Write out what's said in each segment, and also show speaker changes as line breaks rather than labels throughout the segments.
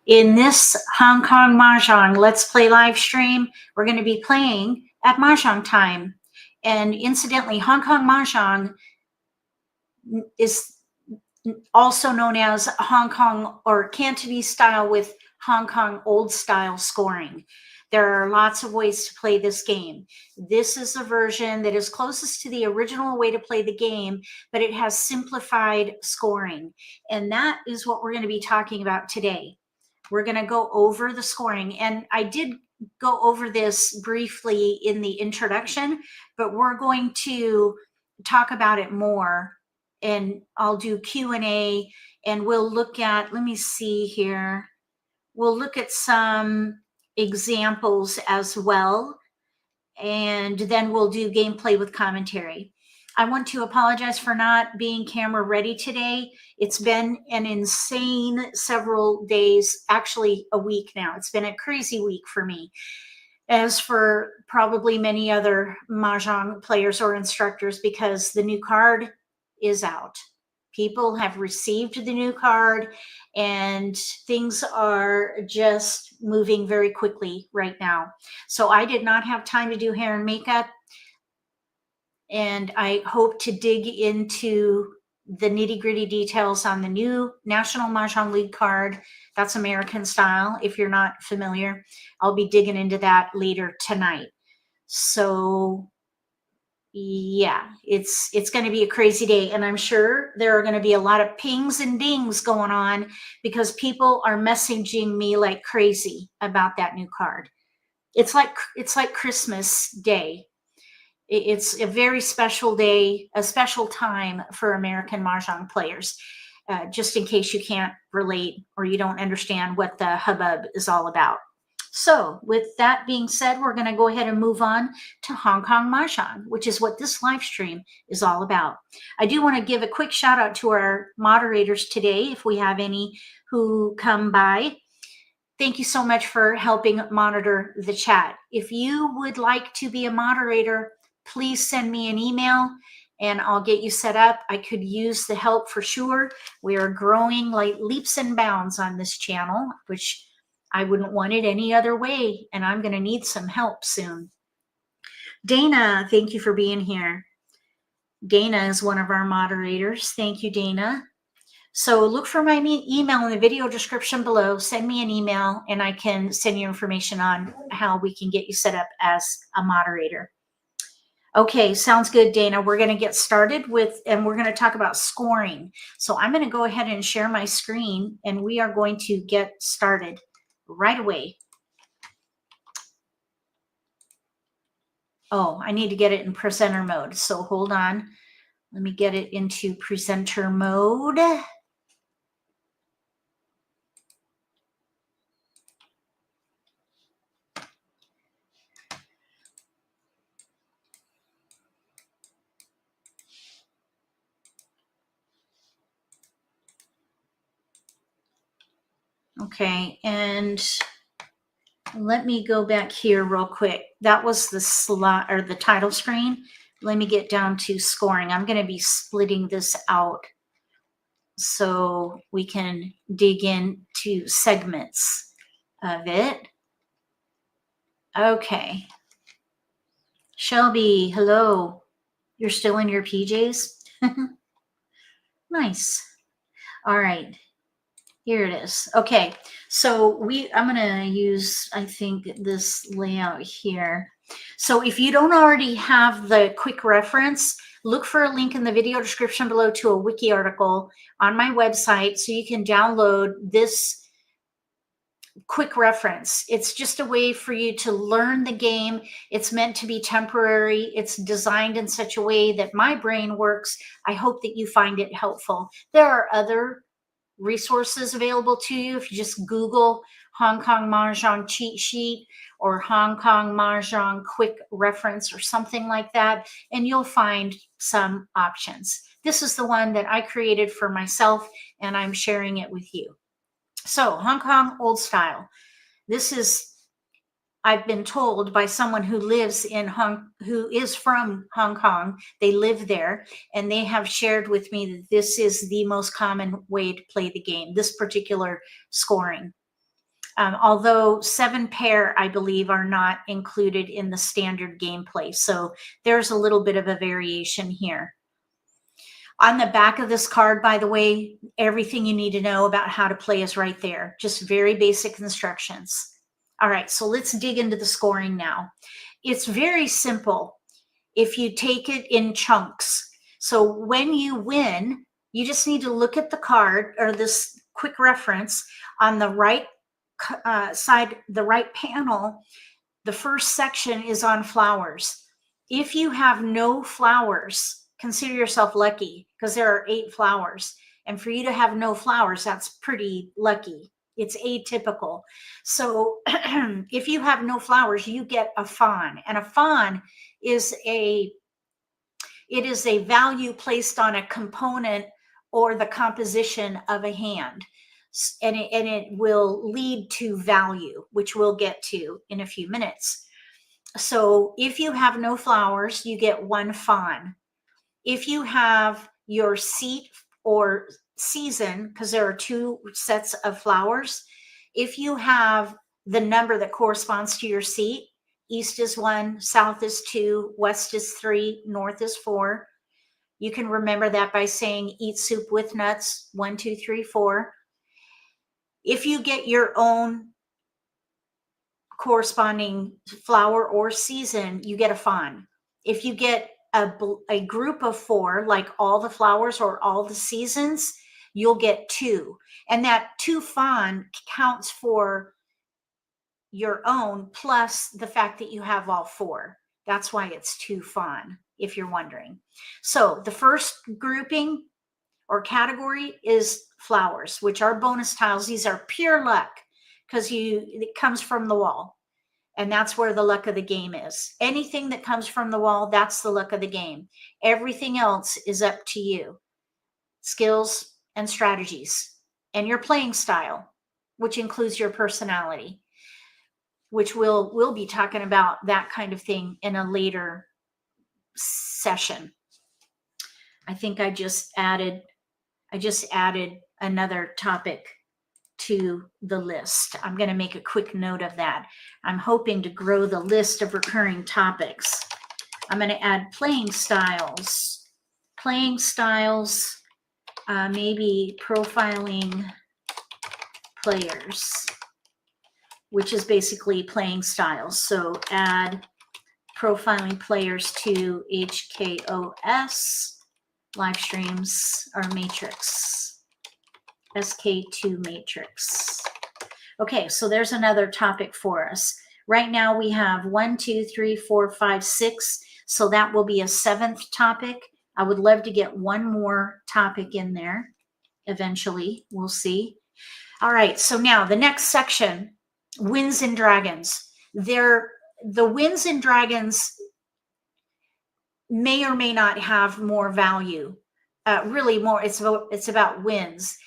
In this Hong Kong Mahjong Let's Play live stream, we're going to be playing at Mahjong Time. And incidentally, Hong Kong Mahjong is also known as Hong Kong or Cantonese style with Hong Kong old style scoring. There are lots of ways to play this game. This is a version that is closest to the original way to play the game, but it has simplified scoring. And that is what we're going to be talking about today. We're going to go over the scoring, and I did go over this briefly in the introduction, but we're going to talk about it more, and I'll do Q&A, and we'll look at, let me see here, we'll look at some examples as well, and then we'll do gameplay with commentary. I want to apologize for not being camera ready today. It's been an insane several days, actually a week now. It's been a crazy week for me, as for probably many other Mahjong players or instructors, because the new card is out. People have received the new card and things are just moving very quickly right now. So I did not have time to do hair and makeup, and I hope to dig into the nitty-gritty details on the new National Mahjong League card. That's American style. If you're not familiar, I'll be digging into that later tonight. So yeah, it's going to be a crazy day, and I'm sure there are going to be a lot of pings and dings going on because people are messaging me like crazy about that new card. It's like Christmas Day. It's a very special day, a special time for American Mahjong players, just in case you can't relate or you don't understand what the hubbub is all about. So with that being said, we're going to go ahead and move on to Hong Kong Mahjong, which is what this live stream is all about. I do want to give a quick shout out to our moderators today, if we have any who come by. Thank you so much for helping monitor the chat. If you would like to be a moderator, please send me an email and I'll get you set up. I could use the help for sure. We are growing like leaps and bounds on this channel, which I wouldn't want it any other way, and I'm going to need some help soon. Dana, thank you for being here. Dana is one of our moderators. Thank you, Dana. So look for my email in the video description below. Send me an email and I can send you information on how we can get you set up as a moderator. Okay, sounds good, Dana. We're going to get started with, and we're going to talk about scoring. So I'm going to go ahead and share my screen and we are going to get started right away. Oh, I need to get it in presenter mode. So hold on. Let me get it into presenter mode. Okay, and let me go back here real quick. That was the slot or the title screen. Let me get down to scoring. I'm going to be splitting this out so we can dig into segments of it. Okay. Shelby, hello. You're still in your PJs? Nice. All right. Here it is. Okay, so I'm going to use, I think, this layout here. So if you don't already have the quick reference, look for a link in the video description below to a wiki article on my website so you can download this quick reference. It's just a way for you to learn the game. It's meant to be temporary. It's designed in such a way that my brain works. I hope that you find it helpful. There are other resources available to you. If you just Google Hong Kong Mahjong cheat sheet or Hong Kong Mahjong quick reference or something like that, and you'll find some options. This is the one that I created for myself and I'm sharing it with you. So Hong Kong old style. This is, I've been told by someone who lives in who is from Hong Kong, they live there, and they have shared with me that this is the most common way to play the game, this particular scoring. Although 7 pair, I believe, are not included in the standard gameplay. So there's a little bit of a variation here. On the back of this card, by the way, everything you need to know about how to play is right there. Just very basic instructions. All right, so let's dig into the scoring now. It's very simple if you take it in chunks. So when you win, you just need to look at the card or this quick reference on the right side, the right panel. The first section is on flowers. If you have no flowers, consider yourself lucky because there are 8 flowers. And for you to have no flowers, that's pretty lucky. It's atypical. So if you have no flowers, you get a fawn. And a fawn is a value placed on a component or the composition of a hand. And it will lead to value, which we'll get to in a few minutes. So if you have no flowers, you get 1 fawn. If you have your seat or season, because there are 2 sets of flowers, if you have the number that corresponds to your seat, east is 1, south is 2, west is 3, north is 4. You can remember that by saying eat soup with nuts, 1, 2, 3, 4. If you get your own corresponding flower or season, you get a fawn. If you get a group of 4, like all the flowers or all the seasons, you'll get 2. And that 2 fawn counts for your own plus the fact that you have all 4. That's why it's 2 fawn, if you're wondering. So the first grouping or category is flowers, which are bonus tiles. These are pure luck because it comes from the wall. And that's where the luck of the game is. Anything that comes from the wall, that's the luck of the game. Everything else is up to you. Skills and strategies and your playing style, which includes your personality, which we'll be talking about that kind of thing in a later session. I think I just added another topic to the list. I'm going to make a quick note of that. I'm hoping to grow the list of recurring topics. I'm going to add playing styles. Maybe profiling players, which is basically playing styles. So add profiling players to HKOS, live streams, or matrix. SK2 matrix. Okay, so there's another topic for us. Right now we have 1, 2, 3, 4, 5, 6. So that will be a 7th topic. I would love to get one more topic in there eventually. We'll see. All right, so now the next section, Winds and Dragons. The Winds and Dragons may or may not have more value. Really more, it's about wins.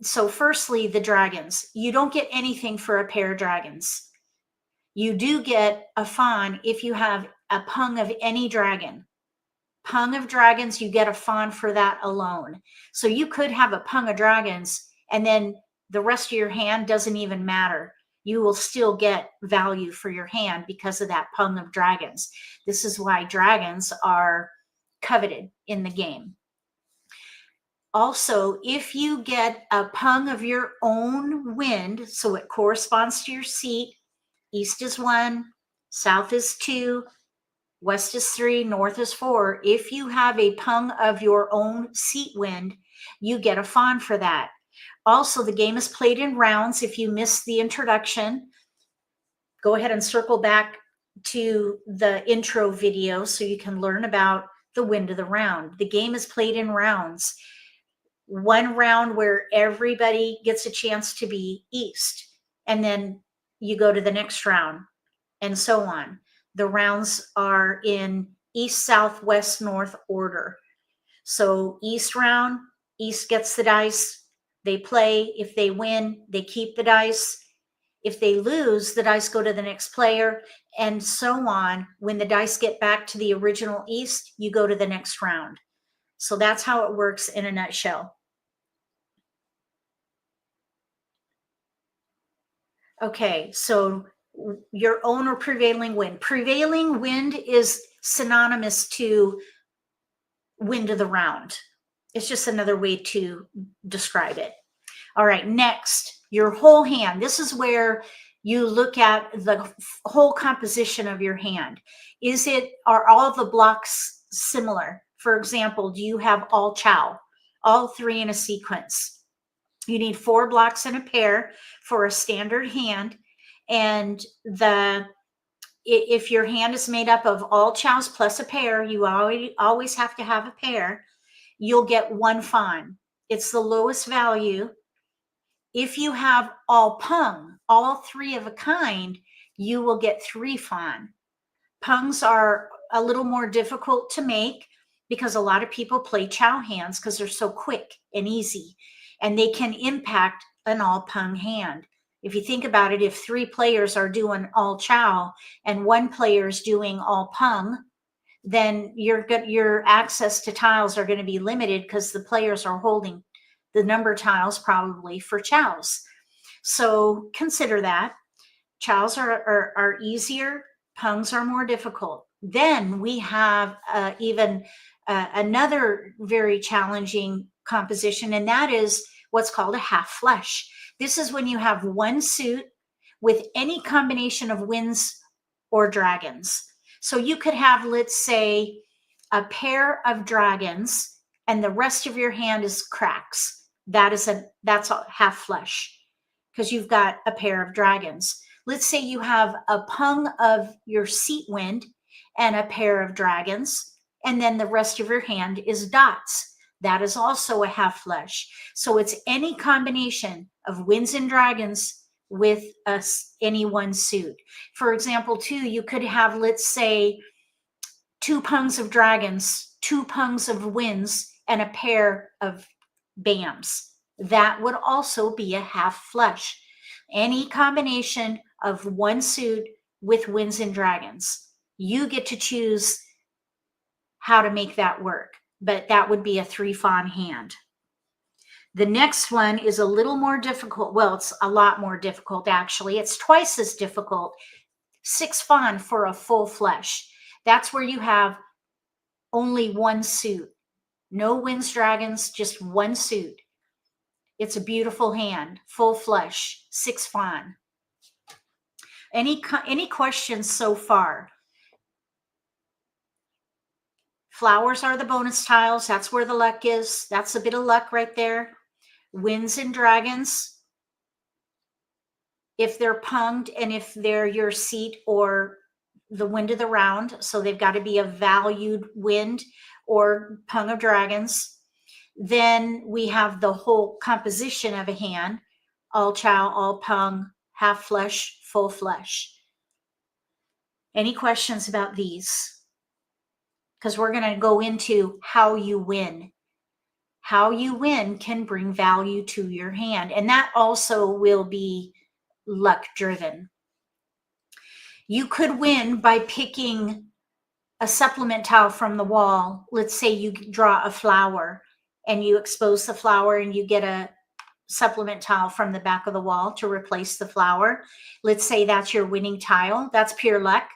So firstly, the dragons. You don't get anything for a pair of dragons. You do get a fawn if you have a pung of any dragon. Pung of dragons, you get a fawn for that alone. So you could have a pung of dragons and then the rest of your hand doesn't even matter. You will still get value for your hand because of that pung of dragons. This is why dragons are coveted in the game. Also, if you get a pung of your own wind, so it corresponds to your seat, east is 1, south is 2, west is 3, north is 4. If you have a pung of your own seat wind, you get a fawn for that. Also, the game is played in rounds. If you missed the introduction, go ahead and circle back to the intro video so you can learn about the wind of the round. The game is played in rounds. One round where everybody gets a chance to be east, and then you go to the next round, and so on. The rounds are in east, south, west, north order. So east round, east gets the dice. They play. If they win, they keep the dice. If they lose, the dice go to the next player, and so on. When the dice get back to the original east, you go to the next round. So that's how it works in a nutshell. Okay, so your own or prevailing wind. Prevailing wind is synonymous to wind of the round. It's just another way to describe it. All right, next, your whole hand. This is where you look at the whole composition of your hand. Are all the blocks similar? For example, do you have all chow, all three in a sequence? You need 4 blocks in a pair for a standard hand. And if your hand is made up of all chows plus a pair, you always have to have a pair, you'll get 1 fan. It's the lowest value. If you have all pung, all 3 of a kind, you will get 3 fan. Pungs are a little more difficult to make because a lot of people play chow hands because they're so quick and easy, and they can impact an all pung hand. If you think about it, if 3 players are doing all chow and 1 player is doing all pung, then your access to tiles are going to be limited because the players are holding the number tiles probably for chows. So consider that. Chows are easier, pungs are more difficult. Then we have even another very challenging composition, and that is what's called a half flush. This is when you have 1 suit with any combination of winds or dragons. So you could have, let's say, a pair of dragons and the rest of your hand is cracks. That's a half flush because you've got a pair of dragons. Let's say you have a pung of your seat wind and a pair of dragons, and then the rest of your hand is dots. That is also a half flush. So it's any combination of winds and dragons with any 1 suit. For example, too, you could have, let's say, 2 pungs of dragons, 2 pungs of winds, and a pair of bams. That would also be a half flush. Any combination of 1 suit with winds and dragons. You get to choose how to make that work, but that would be a 3 fan hand. The next one is a little more difficult. Well, it's a lot more difficult, actually. It's twice as difficult. 6 fan for a full flush. That's where you have only 1 suit. No winds, dragons, just 1 suit. It's a beautiful hand, full flush, 6 fan. Any questions so far? Flowers are the bonus tiles. That's where the luck is. That's a bit of luck right there. Winds and dragons, if they're punged and if they're your seat or the wind of the round, so they've got to be a valued wind or pung of dragons. Then we have the whole composition of a hand, all chow, all pung, half flush, full flush. Any questions about these? Because we're going to go into how you win. How you win can bring value to your hand, and that also will be luck driven. You could win by picking a supplement tile from the wall. Let's say you draw a flower and you expose the flower and you get a supplement tile from the back of the wall to replace the flower. Let's say that's your winning tile. That's pure luck,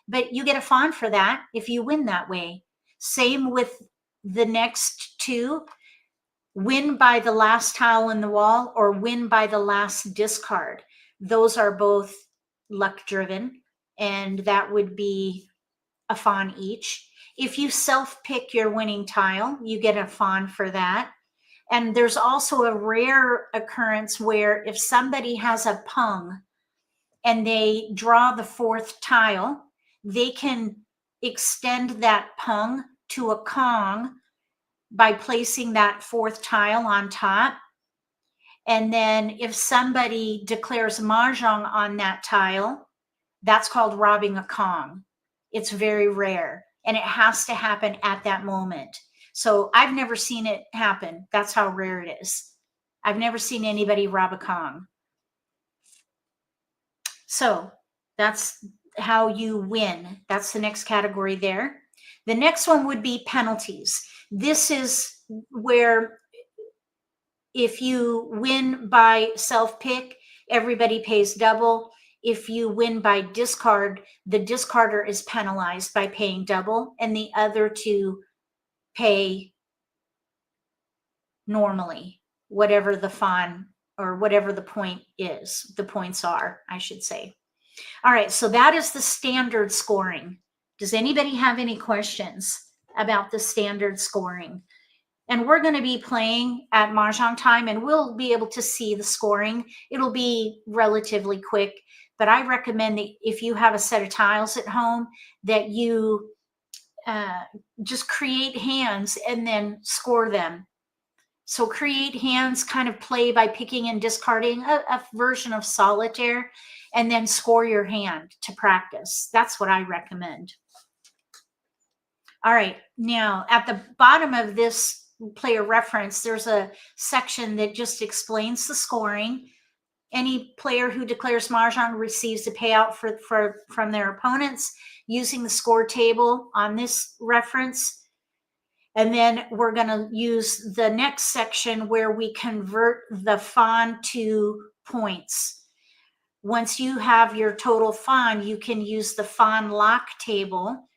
but you get a fan for that if you win that way. Same with the next 2. Win by the last tile in the wall or win by the last discard. Those are both luck driven, and that would be a fan each. If you self-pick your winning tile, you get a fan for that. And there's also a rare occurrence where if somebody has a pung and they draw the 4th tile, they can extend that pung to a kong by placing that 4th tile on top. And then if somebody declares mahjong on that tile, that's called robbing a kong. It's very rare, and it has to happen at that moment. So I've never seen it happen. That's how rare it is. I've never seen anybody rob a kong. So that's how you win. That's the next category there. The next one would be penalties. This is where if you win by self-pick everybody pays double. If you win by discard, the discarder is penalized by paying double, and the other two pay normally, whatever the fun or whatever the point is, the points are, I should say. All right, so that is the standard scoring. Does anybody have any questions about the standard scoring? And we're going to be playing at Mahjong Time, and we'll be able to see the scoring. It'll be relatively quick, but I recommend that if you have a set of tiles at home, that you just create hands and then score them. So create hands, kind of play by picking and discarding a version of solitaire, and then score your hand to practice. That's what I recommend. All right, now at the bottom of this player reference, there's a section that just explains the scoring. Any player who declares Mahjong receives a payout from their opponents using the score table on this reference. And then we're going to use the next section where we convert the fun to points. Once you have your total fun, you can use the fun lock table.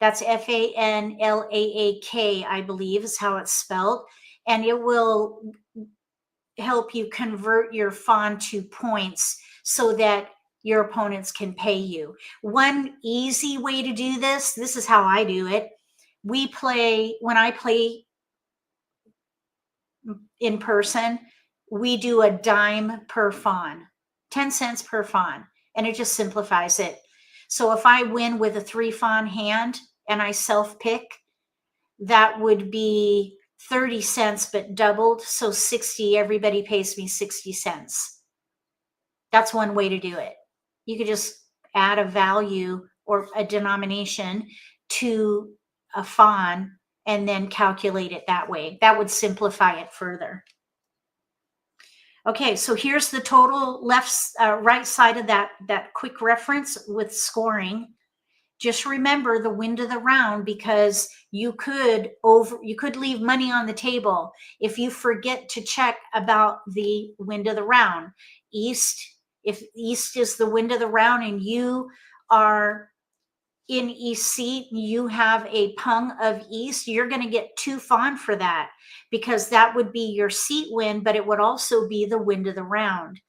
That's FANLAAK, I believe is how it's spelled. And it will help you convert your fun to points so that your opponents can pay you. One easy way to do this is how I do it. When I play in person, we do a dime per fun, 10 cents per fun, and it just simplifies it. So if I win with a 3 fun hand and I self-pick, that would be 30 cents, but doubled. So 60, everybody pays me 60 cents. That's one way to do it. You could just add a value or a denomination to a fun and then calculate it that way. That would simplify it further. Okay, so here's the total right side of that quick reference with scoring. Just remember the wind of the round, because you could leave money on the table if you forget to check about the wind of the round. If east is the wind of the round and you are in east seat, you have a pung of east, you're going to get 2 fun for that, because that would be your seat wind, but it would also be the wind of the round.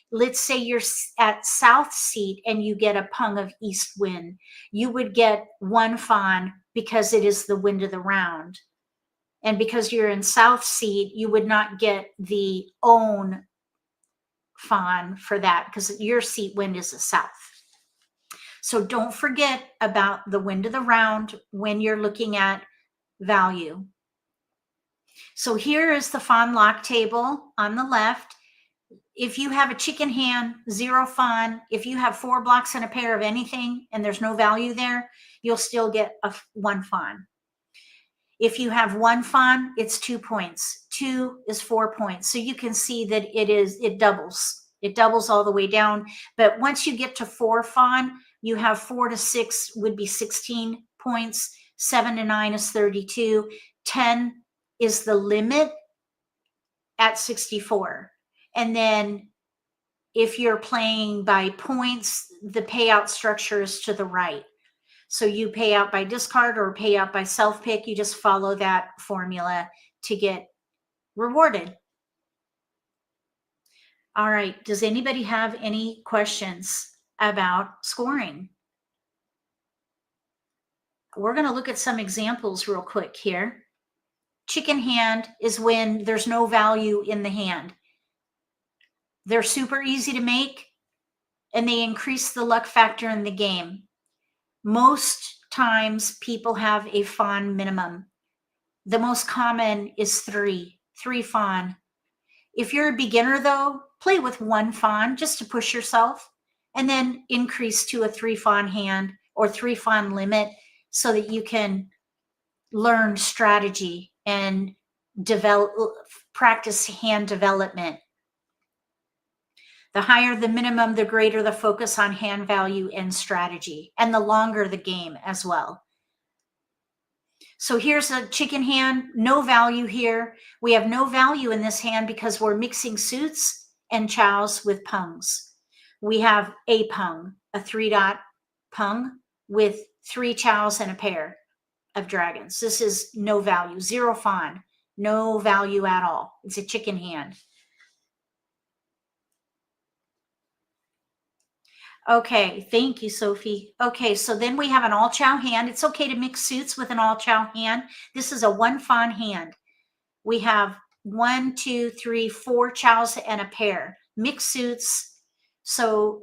Let's say you're at south seat and you get a pung of east wind. You would get 1 fun because it is the wind of the round. And because you're in south seat, you would not get the own fun for that because your seat wind is the south. So don't forget about the wind of the round when you're looking at value. So here is the fun lock table on the left. If you have a chicken hand, 0 fun. If you have 4 blocks and a pair of anything and there's no value there, you'll still get 1 fun. If you have 1 fun, it's 2 points. 2 is 4 points. So you can see that it doubles. It doubles all the way down. But once you get to 4 fun, you have 4 to 6 would be 16 points. 7 to 9 is 32. 10 is the limit at 64. And then if you're playing by points, the payout structure is to the right. So you pay out by discard or pay out by self-pick. You just follow that formula to get rewarded. All right. Does anybody have any questions about scoring? We're going to look at some examples real quick here. Chicken hand is when there's no value in the hand. They're super easy to make, and they increase the luck factor in the game. Most times people have a fun minimum. The most common is 3 fun. If you're a beginner though, play with 1 fun just to push yourself, and then increase to a 3 fun hand or 3 fun limit so that you can learn strategy and practice hand development. The higher the minimum, the greater the focus on hand value and strategy, and the longer the game as well. So here's a chicken hand, no value here. We have no value in this hand because we're mixing suits and chows with pungs. We have a pung, a 3-dot pung with 3 chows and a pair of dragons. This is no value, 0 fawn, no value at all. It's a chicken hand. Okay, thank you, Sophie. Okay, so then we have an all chow hand. It's okay to mix suits with an all chow hand. This is a 1 fawn hand. We have 1, 2, 3, 4 chows and a pair. Mixed suits. So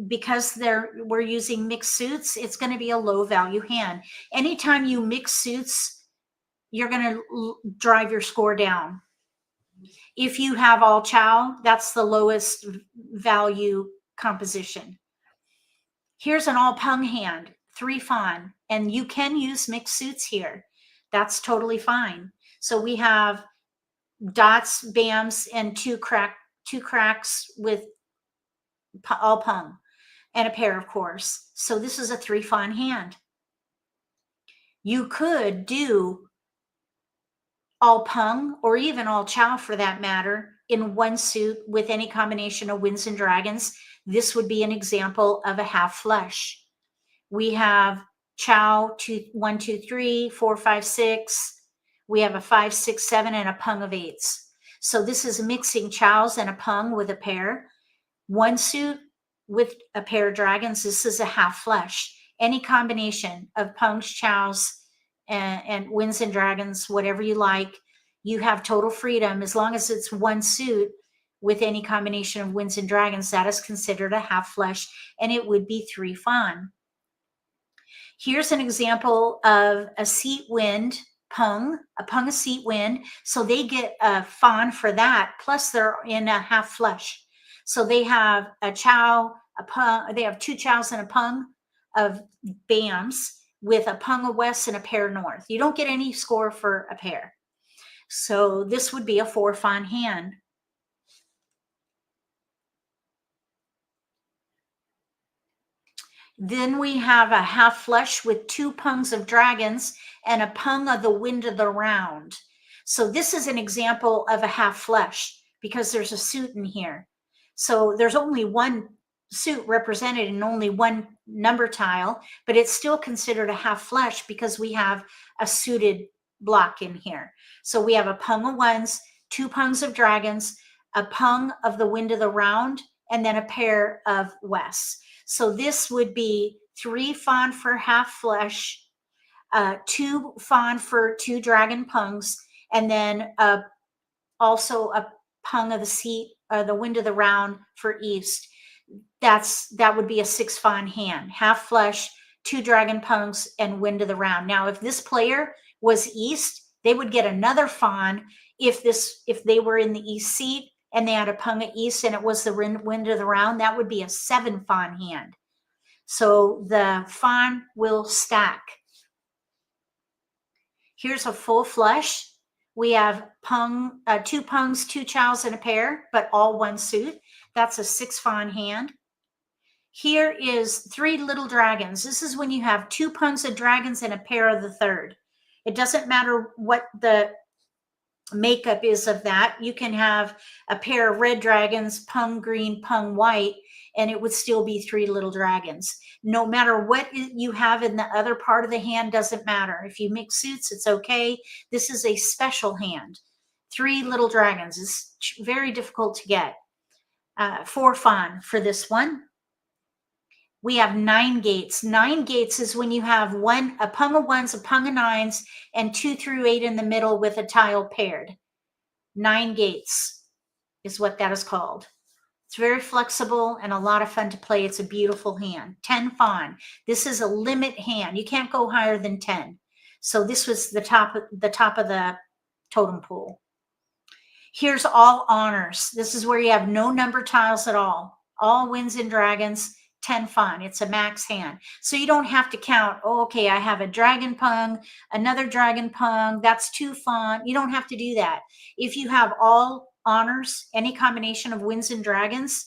because we're using mixed suits, it's going to be a low value hand. Anytime you mix suits, you're going to drive your score down. If you have all chow, that's the lowest value composition. Here's an all pung hand, 3 fawn, and you can use mixed suits here. That's totally fine. So we have dots, bams, and two cracks with all pung and a pair, of course. So this is a 3 fawn hand. You could do all pung or even all chow for that matter in one suit with any combination of winds and dragons. This would be an example of a half flush. We have chow 1, 2, 3, 4, 5, 6. We have a 5, 6, 7 and a pung of 8s. So this is mixing chows and a pung with a pair. One suit with a pair of dragons. This is a half flush. Any combination of pungs, chows, and winds and dragons, whatever you like, you have total freedom. As long as it's one suit with any combination of winds and dragons, that is considered a half flush, and it would be 3 fawn. Here's an example of a seat wind pung, a pung a seat wind. So they get a fawn for that, plus they're in a half flush. So they have a chow, a pung, they have 2 chows and a pung of bams with a pung of west and a pair north. You don't get any score for a pair. So this would be a 4 fawn hand. Then we have a half flush with 2 pungs of dragons and a pung of the wind of the round. So this is an example of a half flush because there's a suit in here. So there's only one suit represented and only one number tile, but it's still considered a half flush because we have a suited block in here. So we have a pung of 1s, 2 pungs of dragons, a pung of the wind of the round, and then a pair of wests. So this would be 3 fawn for half flush, 2 fawn for 2 dragon pungs, and then also a pung of the seat, the wind of the round for east. That would be a 6 fawn hand, half flush, 2 dragon pungs, and wind of the round. Now, if this player was east, they would get another fawn if they were in the east seat and they had a pung of east and it was the wind of the round. That would be a 7 fawn hand. So the fawn will stack. Here's a full flush. We have 2 pungs, 2 chows, and a pair, but all one suit. That's a 6 fawn hand. Here is 3 little dragons. This is when you have 2 pungs of dragons and a pair of the third. It doesn't matter what the makeup is of that. You can have a pair of red dragons, pung green, pung white, and it would still be 3 little dragons. No matter what you have in the other part of the hand, doesn't matter. If you mix suits, it's okay. This is a special hand. 3 little dragons is very difficult to get. 4 fawn for this one. We have 9 gates. 9 gates is when you have a pung of 1s, a pung of 9s, and 2 through 8 in the middle with a tile paired. 9 gates is what that is called. It's very flexible and a lot of fun to play. It's a beautiful hand. 10 fawn. This is a limit hand. You can't go higher than 10. So this was the top of the totem pole. Here's all honors. This is where you have no number tiles at all. All winds and dragons. 10 fawn. It's a max hand. So you don't have to count, oh, okay, I have a dragon pung, another dragon pung, that's 2 fawn. You don't have to do that. If you have all honors, any combination of winds and dragons,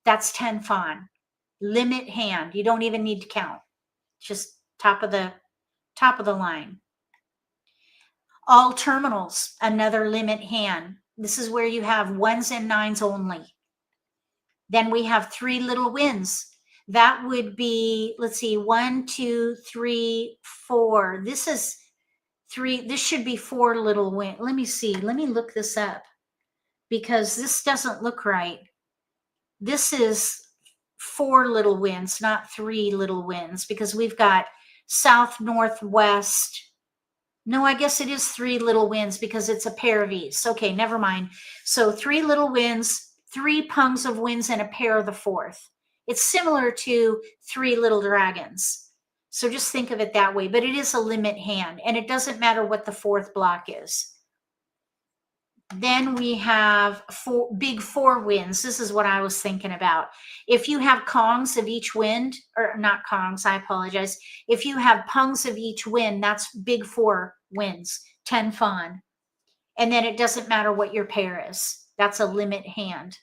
that's 10 fawn. Limit hand. You don't even need to count. Just top of the line. All terminals, another limit hand. This is where you have 1s and 9s only. Then we have 3 little wins. That would be, let's see, 1, 2, 3, 4. This is 3. This should be 4 little wins. Let me see. Let me look this up because this doesn't look right. This is 4 little wins, not 3 little wins, because we've got south, northwest. No, I guess it is 3 little wins because it's a pair of each. Okay, never mind. So 3 little wins, 3 pungs of wins, and a pair of the 4th. It's similar to 3 little dragons. So just think of it that way, but it is a limit hand, and it doesn't matter what the 4th block is. Then we have big 4 wins. This is what I was thinking about. If you have kongs of each wind, or not kongs, I apologize. If you have pungs of each wind, that's big 4 wins, 10 fawn. And then it doesn't matter what your pair is. That's a limit hand.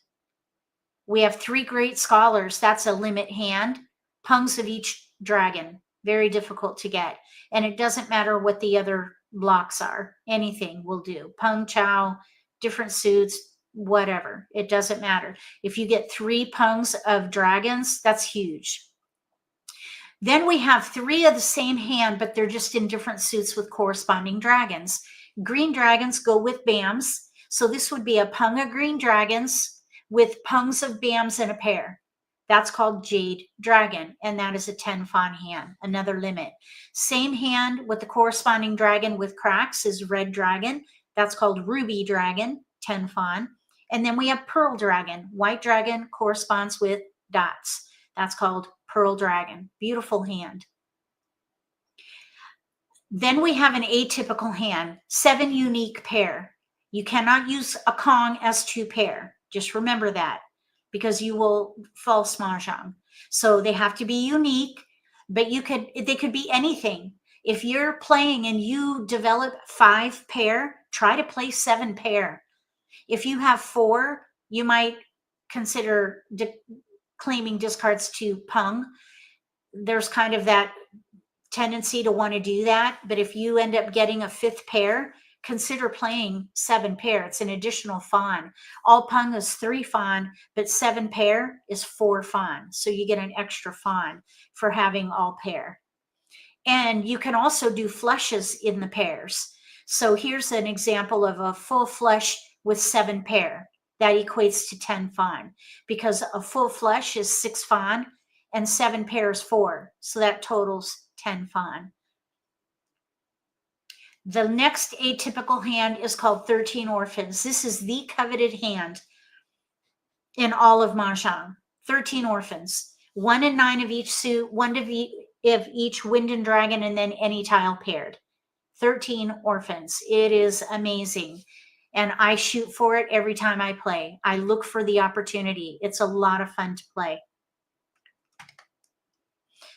We have 3 great scholars. That's a limit hand. Pungs of each dragon. Very difficult to get. And it doesn't matter what the other blocks are. Anything will do. Pung, chow, different suits, whatever. It doesn't matter. If you get 3 pungs of dragons, that's huge. Then we have 3 of the same hand, but they're just in different suits with corresponding dragons. Green dragons go with bams. So this would be a pung of green dragons with pungs of bams in a pair. That's called Jade Dragon, and that is a 10 fawn hand, another limit. Same hand with the corresponding dragon with cracks is Red Dragon. That's called Ruby Dragon, 10 fawn. And then we have Pearl Dragon. White Dragon corresponds with dots. That's called Pearl Dragon. Beautiful hand. Then we have an atypical hand, 7 unique pair. You cannot use a Kong as 2 pair. Just remember that, because you will false mahjong. So they have to be unique, but they could be anything. If you're playing and you develop 5 pair, try to play 7 pair. If you have 4, you might consider claiming discards to pung. There's kind of that tendency to want to do that. But if you end up getting a 5th pair, consider playing 7 pair. It's an additional fawn. All pung is 3 fawn, but 7 pair is 4 fawn. So you get an extra fawn for having all pair. And you can also do flushes in the pairs. So here's an example of a full flush with 7 pair. That equates to 10 fawn, because a full flush is 6 fawn and 7 pairs 4. So that totals 10 fawn. The next atypical hand is called 13 Orphans. This is the coveted hand in all of Mahjong. 13 Orphans. 1 and 9 of each suit, 1 of each wind and dragon, and then any tile paired. 13 Orphans. It is amazing. And I shoot for it every time I play. I look for the opportunity. It's a lot of fun to play.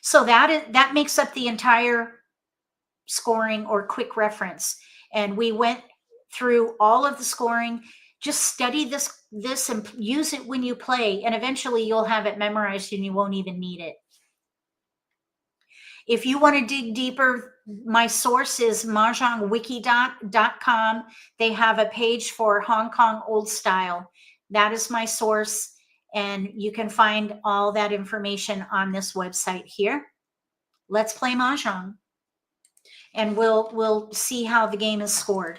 So that makes up the entire scoring or quick reference. And we went through all of the scoring. Just study this and use it when you play, and eventually you'll have it memorized and you won't even need it. If you want to dig deeper, my source is mahjongwiki.com. They have a page for Hong Kong old style. That is my source, and you can find all that information on this website here. Let's play Mahjong, and we'll see how the game is scored.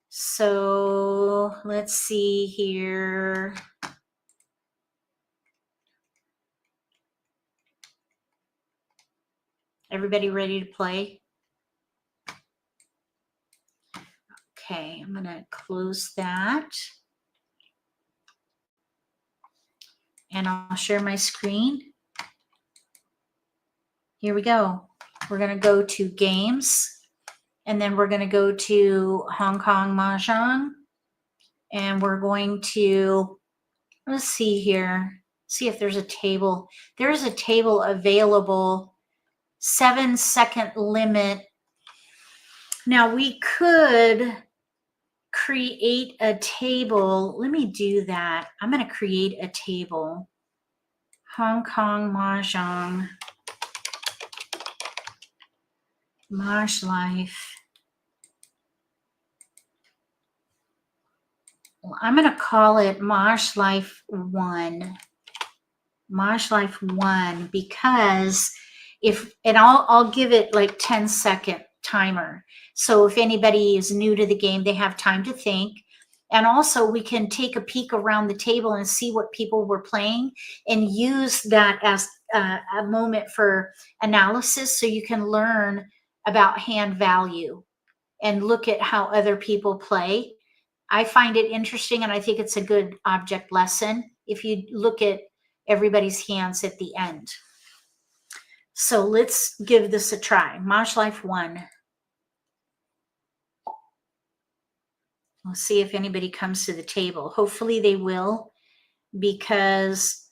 So let's see here. Everybody ready to play? Okay, I'm going to close that. And I'll share my screen. Here we go. We're going to go to games. And then we're going to go to Hong Kong Mahjong. And we're going to, let's see here. See if there's a table. There's a table available. 7-second limit. Now we could create a table. Let me do that. I'm going to create a table. Hong Kong Mahjong. MAHJLIFE. Well, I'm going to call it MAHJLIFE 1. MAHJLIFE 1, because and I'll give it like 10-second timer. So if anybody is new to the game, they have time to think. And also we can take a peek around the table and see what people were playing and use that as a moment for analysis, so you can learn about hand value and look at how other people play. I find it interesting, and I think it's a good object lesson if you look at everybody's hands at the end. So let's give this a try. MAHJLIFE 1. We'll see if anybody comes to the table. Hopefully they will, because,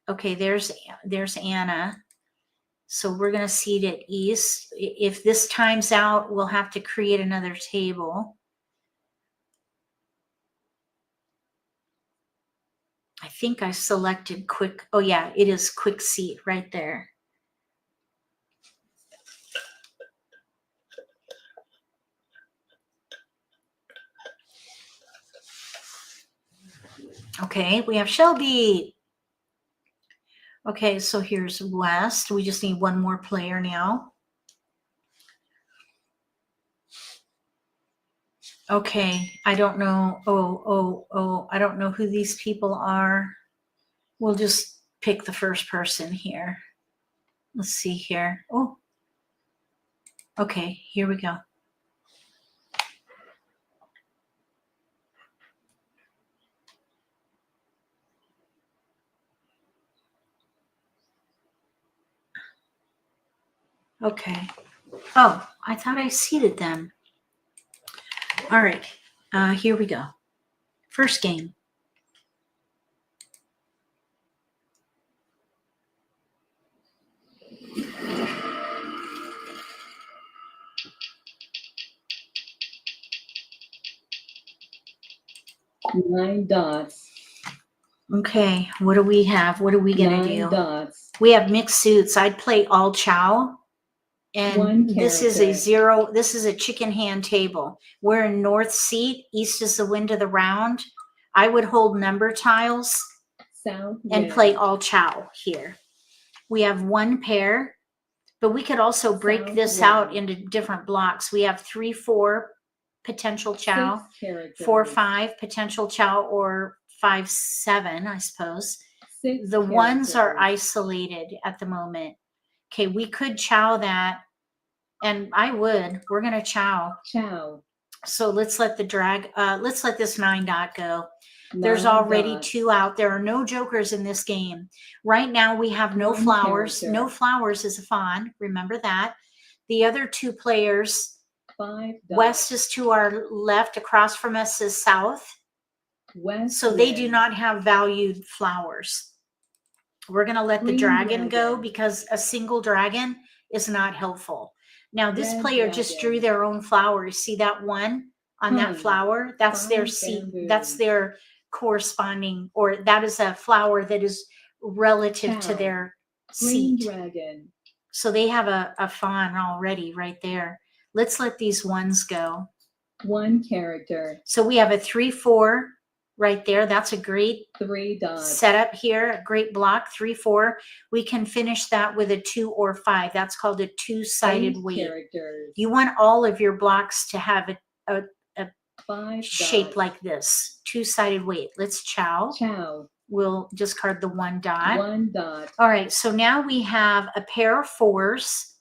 okay, there's Anna. So we're going to seat it east. If this times out, we'll have to create another table. I think I selected quick. Oh yeah, it is quick seat right there. Okay, we have Shelby. Okay, so here's West. We just need one more player now. Okay, I don't know. Oh, I don't know who these people are. We'll just pick the first person here. Let's see here. Oh, okay, here we go. Okay. Oh, I thought I seated them. All right, here we go. First game.
Nine dots.
Okay, what do we have? What are we gonna do?
9 dots.
We have mixed suits. I'd play all chow. And this is a 0. This is a chicken hand table. We're in north seat. East is the wind of the round. I would hold number tiles
South
and
wind.
play all chow here. We have one pair, but we could also break
South
this
wind.
out into different blocks. We have 3, 4 potential chow, 4, 5 potential chow, or 5, 7, I suppose. The ones are isolated at the moment. Okay, we could chow that, and we're going to chow.
Chow.
So let's let let's let this 9 dot go. There's already 2 out. There are no jokers in this game. Right now we have no flowers.
Character.
No flowers is a fawn. Remember that. The other 2 players,
5 dots.
West is to our left, across from us is south.
West
so they do not have valued flowers. We're going to let the dragon go, because a single dragon is not helpful. Now this player just drew their own flowers. See that one on that flower? That's their seat. That's their corresponding, or that is a flower that is relative to their seat.
Dragon.
So they have a fawn already right there. Let's let these ones go.
1 character.
So we have a 3, 4 right there. That's a great
3 dots.
setup here. A great block. 3, 4. We can finish that with a 2 or 5. That's called a 2-sided weight.
Characters.
You want all of your blocks to have a
5
shape
dots.
like this. 2-sided weight. Let's chow.
Chow.
We'll discard the 1 dot.
1 dot.
All right. So now we have a pair of 4s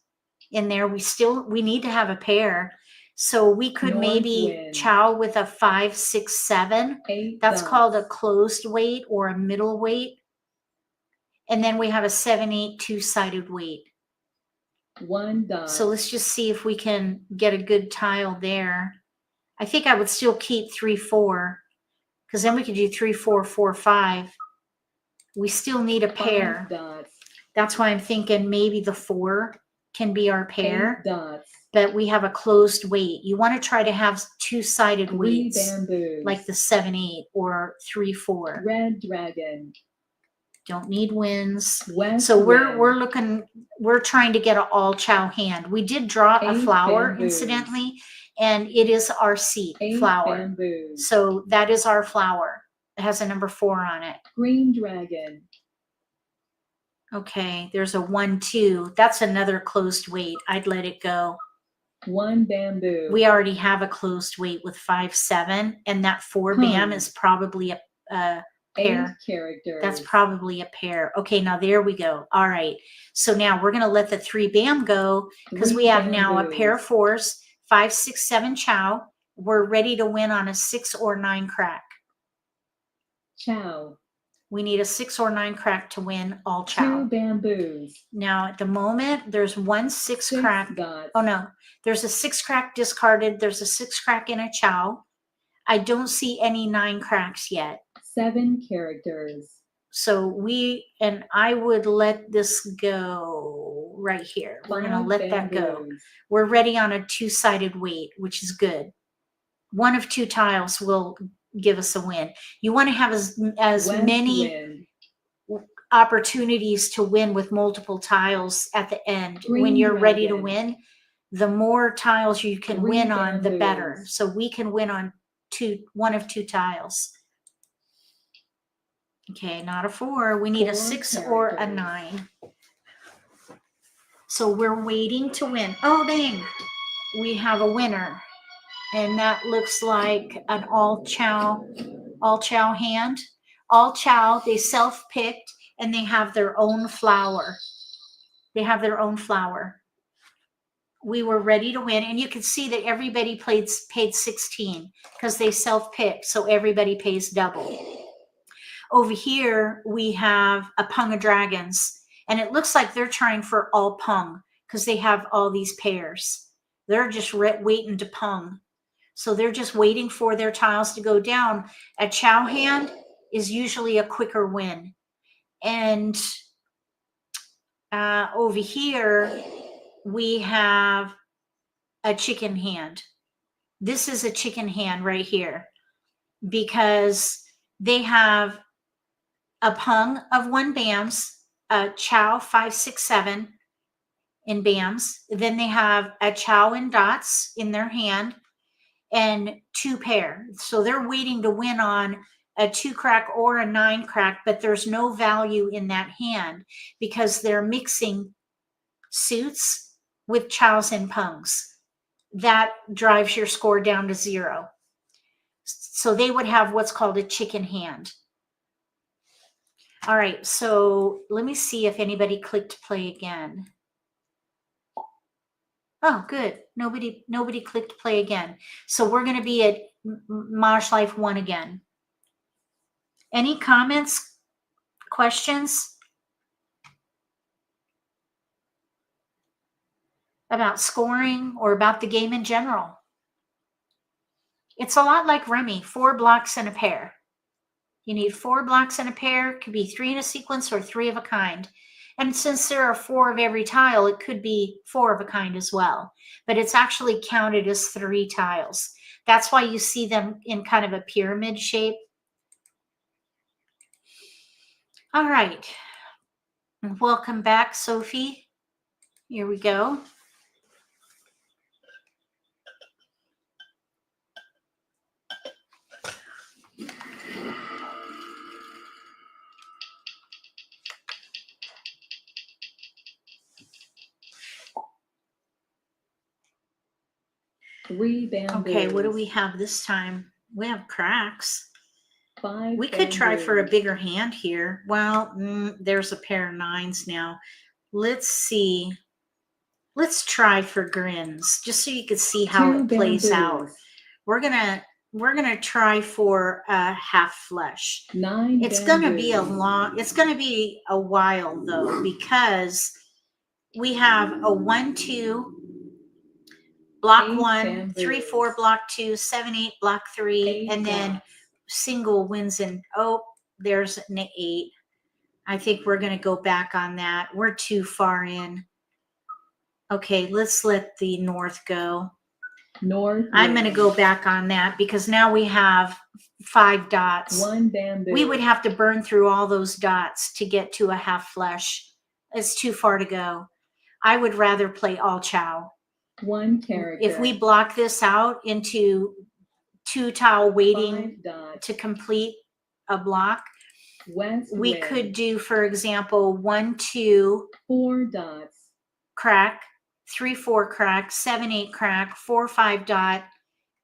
in there. We need to have a pair. So we could
North
maybe
wind.
chow with a 5, 6, 7.
8
That's
dots.
called a closed weight or a middle weight. And then we have a 7, 8 2-sided weight.
1 dot.
So let's just see if we can get a good tile there. I think I would still keep 3, 4, because then we could do 3, 4, 4, 5. We still need a pair.
5 dots.
That's why I'm thinking maybe the 4 can be our pair.
8 dots.
But we have a closed weight. You want to try to have 2-sided
3
weights,
bamboos.
like the 7, 8 or 3, 4.
Red dragon.
Don't need wins.
West
So
wind.
we're trying to get an all chow hand. We did draw a
8
flower,
bamboos.
incidentally, And it is our seed
8
flower.
bamboos.
So that is our flower. It has a number 4 on it.
Green dragon.
Okay, there's a 1, 2. That's another closed weight. I'd let it go.
1 bamboo.
We already have a closed weight with 5, 7, and that 4 bam is probably a pair.
8 characters.
That's probably a pair. Okay, now there we go. All right. So now we're going to let the 3 bam go because
3
we have now a
bamboos.
pair of 4s, 5, 6, 7 chow. We're ready to win on a 6 or 9 crack.
Chow.
We need a 6 or 9 crack to win all chow.
2 bamboos.
Now at the moment, there's 1 6
6
crack.
dots.
Oh no, there's a 6 crack discarded. There's a 6 crack in a chow. I don't see any 9 cracks yet.
7 characters.
So I would let this go right here. We're going to
5
let that go.
bamboos.
We're ready on a 2-sided weight, which is good. 1 of 2 tiles will give us a win. You want to have as
West
many
wind.
opportunities to win with multiple tiles at the end.
Green
When you're ready to
dragon.
win, the more tiles you can
3
win on, the better.
bamboos.
So we can win on 1 of 2 tiles. Okay, not a 4. We need a
4
6 or a
characters.
9. So we're waiting to win. Oh, dang. We have a winner. And that looks like an all chow hand. All chow, they self-picked, and they have their own flower. They have their own flower. We were ready to win, and you can see that everybody paid 16 because they self-picked, so everybody pays double. Over here, we have a Pung of Dragons, and it looks like they're trying for all Pung because they have all these pairs. They're just waiting to Pung. So they're just waiting for their tiles to go down. A chow hand is usually a quicker win. And over here, we have a chicken hand. This is a chicken hand right here because they have a Pung of 1 bams, a chow 5, 6, 7 in bams. Then they have a chow in dots in their hand and 2 pair. So they're waiting to win on a 2 crack or a 9 crack, but there's no value in that hand because they're mixing suits with chows and pungs. That drives your score down to 0. So they would have what's called a chicken hand. All right, so let me see if anybody clicked play again. Oh, good. Nobody clicked play again. So we're going to be at MAHJLIFE 1 again. Any comments, questions about scoring or about the game in general? It's a lot like Rummy, 4 blocks and a pair. You need 4 blocks and a pair. It could be 3 in a sequence or 3 of a kind. And since there are 4 of every tile, it could be 4 of a kind as well. But it's actually counted as 3 tiles. That's why you see them in kind of a pyramid shape. All right. Welcome back, Sophie. Here we go.
Three bamboos.
Okay, what do we have this time? We have cracks.
5
We could try for a
bamboos.
bigger hand here. Well, there's a pair of 9s now. Let's see. Let's try for grins, just so you can see how
2
it plays out.
bamboos.
We're gonna try for a half flush.
9
It's gonna be
bamboos.
it's gonna be a while though, because we have a 1, 2, block
8
1, 3, 4,
bamboos.
block 2, 7, 8, block 3,
8
and then
dots.
single wins in. Oh, there's an 8. I think we're gonna go back on that. We're too far in. Okay, let's let the north go.
North
I'm going to
wind.
go back on that because now we have 5 dots.
1 bamboo.
We would have to burn through all those dots to get to a half flush. It's too far to go. I would rather play all chow.
1 character.
If we block this out into 2 tile waiting
5 dots.
to complete a block,
West
we
wind.
could do, for example, 1, 2,
4 dots.
crack, 3, 4, crack, 7, 8, crack, 4, 5 dot,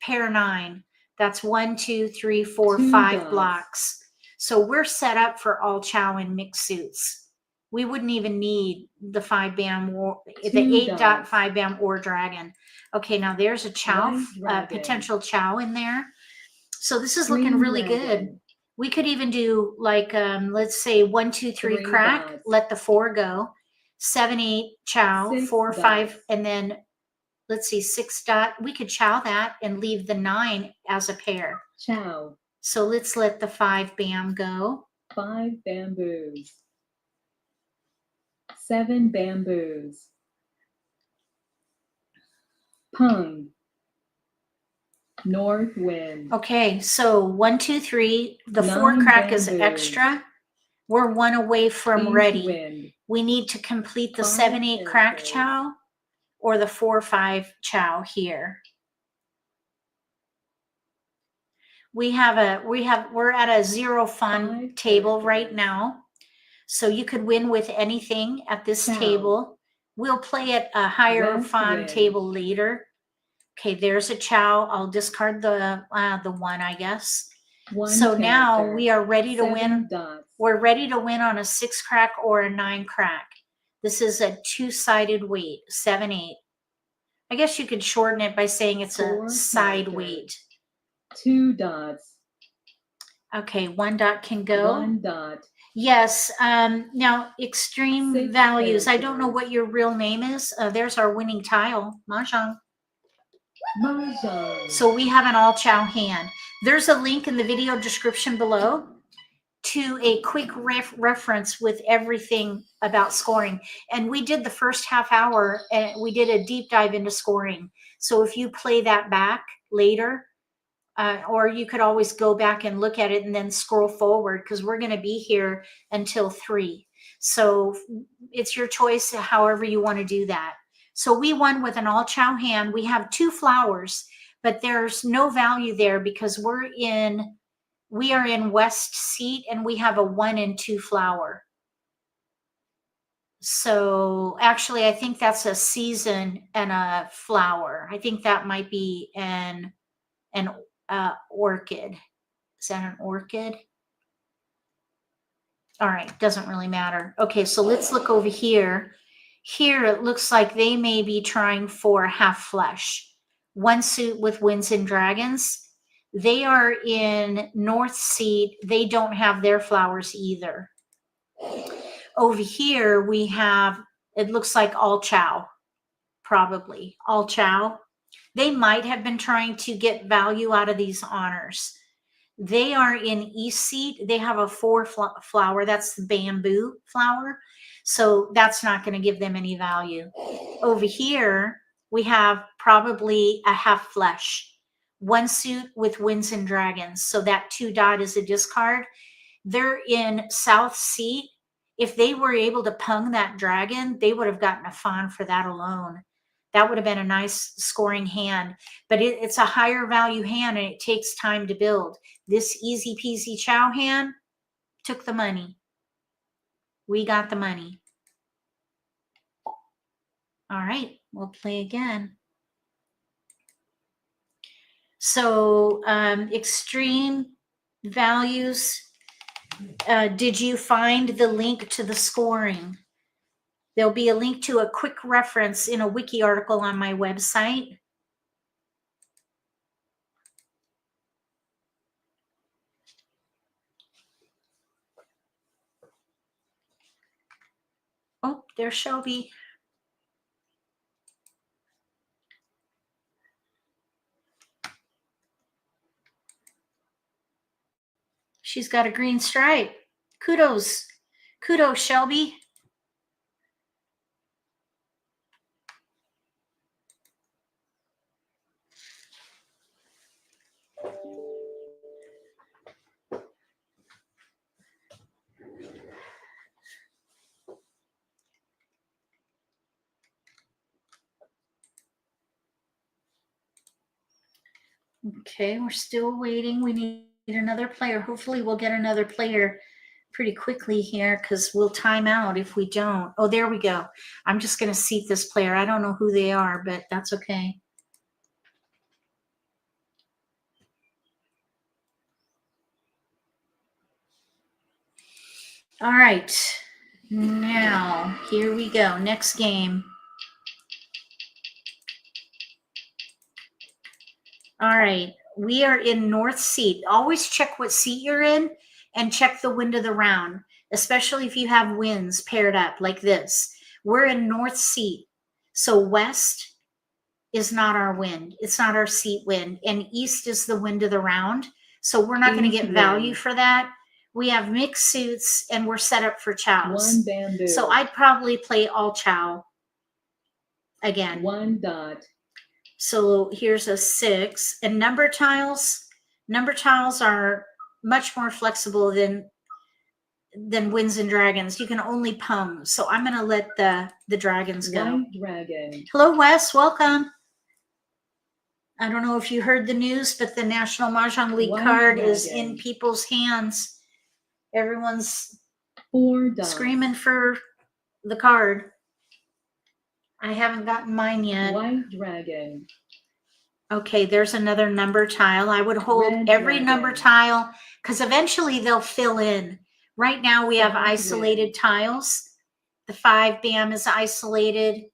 pair 9. That's 1, 2, 3, 4,
2
5
dots.
blocks. So we're set up for all chow and mixed suits. We wouldn't even need the 5 bam, the 8 dot
dots.
5 bam or dragon. Okay, now there's a chow,
White dragon.
potential chow in there. So this is
Green
looking really
dragon.
good. We could even do like, let's say 1, 2, 3
3
crack,
dots.
let the 4 go, 7, 8 chow,
6
4, 5,
dots.
and then let's see, 6 dot. We could chow that and leave the 9 as a pair.
Chow.
So let's let the 5 bam go.
5 bamboos. 7 bamboos. Pung. North wind.
Okay, so 1, 2, 3. The 4
9
crack is
bamboos.
extra. We're 1 away from
East
ready.
wind.
We need to complete the
5
7, 8 crack
characters.
chow or the 4, 5 chow here. We're at a 0 fun
5
table right
characters.
now. So you could win with anything at this
Chow.
table. We'll play at a higher
West
fun
wind.
table later. Okay, there's a chow. I'll discard the 1, I guess.
1
So
character.
now we are ready to
7
win.
dots.
We're ready to win on a 6 crack or a 9 crack. This is a 2-sided weight, 7, 8. I guess you could shorten it by saying it's
4
a side
characters.
weight.
2 dots.
Okay, 1 dot can go.
1 dot.
Yes. Now, extreme
6
values. I don't know
characters.
what your real name is. There's our winning tile, Mahjong.
Mahjong.
So we have an all chow hand. There's a link in the video description below to a quick reference with everything about scoring. And we did the first half hour and we did a deep dive into scoring. So if you play that back later, or you could always go back and look at it and then scroll forward because we're going to be here until 3. So it's your choice however you want to do that. So we won with an all chow hand. We have 2 flowers, but there's no value there because we are in west seat and we have a 1 and 2 flower. So actually, I think that's a season and a flower. I think that might be an orchid. Is that an orchid? All right, doesn't really matter. Okay, so let's look over here. Here it looks like they may be trying for half flesh. 1 suit with winds and dragons. They are in north seat. They don't have their flowers either. Over here we have, it looks like all chow, probably all chow. They might have been trying to get value out of these honors. They are in east seat. They have a 4 flower. That's the bamboo flower. So that's not going to give them any value. Over here, we have probably a half flesh. 1 suit with winds and dragons. So that 2 dot is a discard. They're in south seat. If they were able to pung that dragon, they would have gotten a fawn for that alone. That would have been a nice scoring hand, but it's a higher value hand and it takes time to build. This easy peasy chow hand took the money. We got the money. All right, we'll play again. So extreme values. Did you find the link to the scoring? There'll be a link to a quick reference in a wiki article on my website. Oh, there's Shelby. She's got a green stripe. Kudos. Kudos, Shelby. Okay, we're still waiting. We need another player. Hopefully we'll get another player pretty quickly here because we'll time out if we don't. Oh, there we go. I'm just going to seat this player. I don't know who they are, but that's okay. All right. Now, here we go. Next game. All right. We are in North Seat. Always check what seat you're in and check the wind of the round, especially if you have winds paired up like this. We're in North Seat. So West is not our wind. It's not our seat wind. And East is the wind of the round. So we're not going to get value for that. We have mixed suits and we're set up for chows.
1 bamboo.
So I'd probably play all chow again.
1 dot.
So here's a 6. And number tiles are much more flexible than winds and dragons. You can only pung. So I'm going to let the dragons go.
White dragon.
Hello, Wes. Welcome. I don't know if you heard the news, but the National Mahjong League
White
card is
dragon.
in people's hands. Everyone's
4 dots.
screaming for the card. I haven't gotten mine yet.
White dragon.
Okay, there's another number tile. I would hold
Red
every
dragon.
number tile because eventually they'll fill in. Right now we have
Black
isolated tiles. The 5 bam is isolated.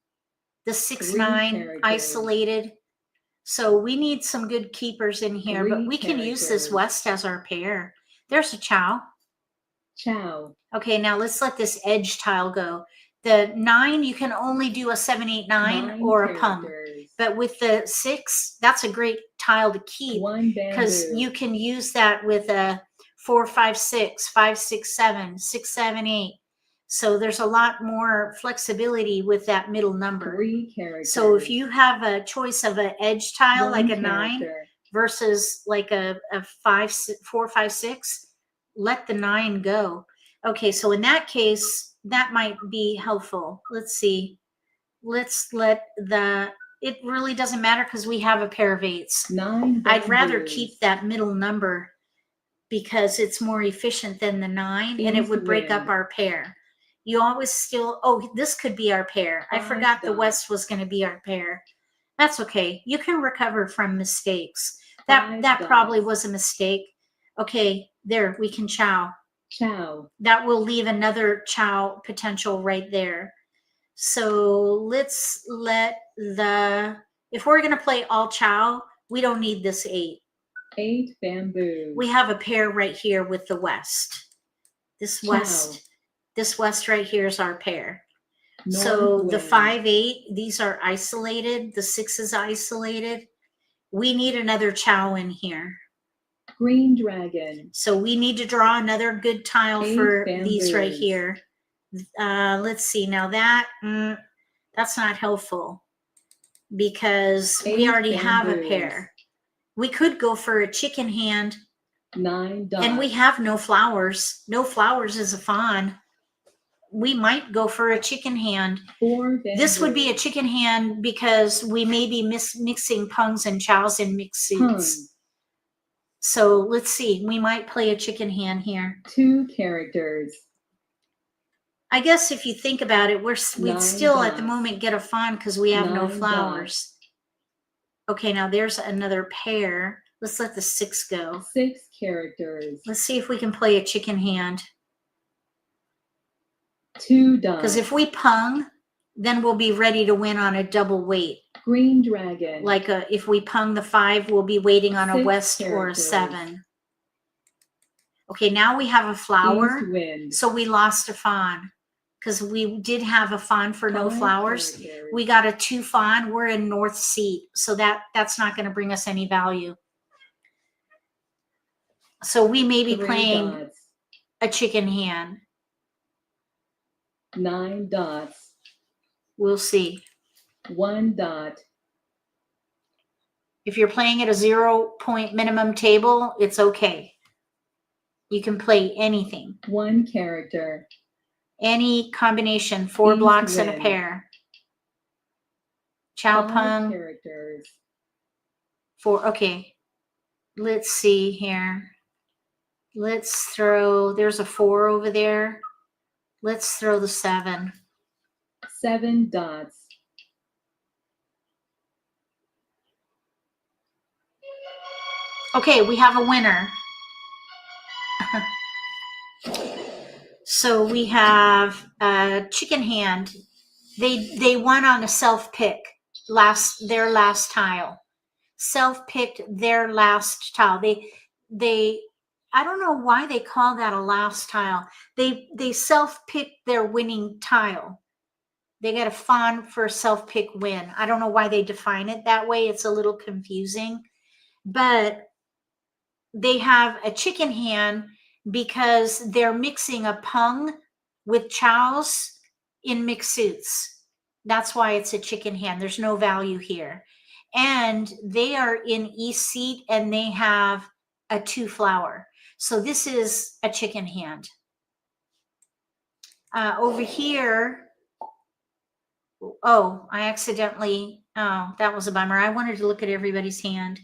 The 6
3
9
characters.
isolated. So we need some good keepers in here, but
3
we can use this
characters.
West as our pair. There's a chow.
Chow.
Okay, now let's let this edge tile go. The 9, you can only do a 7 8 9
9
or a pung.
characters.
But with the 6, that's a great tile to keep
1
because
bamboo.
you can use that with a 4 5 6 5 6 7 6 7 8. So there's a lot more flexibility with that middle number.
3 characters.
So if you have a choice of an edge tile
1
like a 9
character.
versus like a 5 4 5 6, let the 9 go. Okay, so in that case, that might be helpful. Let's see. Let's let it really doesn't matter because we have a pair of 8s.
9
I'd rather
bamboos.
keep that middle number because it's more efficient than the 9 and it
East
would break up
wind.
our pair. You always still, oh, this could be our pair. I
5
forgot the
dots.
West was going to be our pair. That's okay. You can recover from mistakes. That
5
probably
dots.
was a mistake. Okay, there, we can chow.
Chow.
That will leave another chow potential right there. So let's let if we're going to play all chow, we don't need this 8.
8 bamboos.
We have a pair right here with the West. This
Chow.
West right here is our pair.
North
So the
wind.
5 8, these are isolated. The 6 is isolated. We need another chow in here.
Green dragon.
So we need to draw another good tile
8
for these right
bamboos.
here. Let's see. Now that's not helpful because we
8
already have a
bamboos.
pair. We could go for a chicken hand
9 dots.
and we have no flowers. No flowers is a fawn. We might go for a chicken hand.
4 bamboos.
This would be a chicken hand because we may be mixing pungs and chows in mixed suits.
Pung.
So let's see. We might play a chicken hand here.
2 characters.
I guess if you think about it, we'd
9
still at the
dots.
moment get a fawn because we have no
9
flowers. Okay, now there's another pair. Let's let the 6 go.
6 characters.
Let's see if we can play a chicken hand.
2 dots.
Because if we pung, then we'll be ready to win on a double weight.
Green dragon.
Like if we pung the 5, we'll be waiting on a
6
West or a
characters.
7. Okay, now we have a flower.
East wind.
So we lost a fawn because we did have a fawn for no
5
flowers.
characters.
We got a 2 fawn. We're in North Seat. So that's not going to bring us any value. So we may be
3
playing
dots.
a chicken hand.
9 dots.
We'll see.
1 dot.
If you're playing at a 0-point minimum table, it's okay. You can play anything.
1 character.
Any combination, 4
East
blocks and a
wind.
pair. Chow
5
pung,
characters.
4. Okay. let's see here. Let's throw, there's a 4 over there. Let's throw the 7.
7 dots.
Okay, we have a winner. So we have a chicken hand. They won on a self-pick, their last tile. Self-picked their last tile. They I don't know why they call that a last tile. They self-picked their winning tile. They got a fawn for a self-pick win. I don't know why they define it that way. It's a little confusing. But they have a chicken hand because they're mixing a pung with chows in mixed suits. That's why it's a chicken hand. There's no value here. And they are in East seat and they have a 2 flower. So this is a chicken hand. Over here, oh, I accidentally, oh, that was a bummer. I wanted to look at everybody's hand.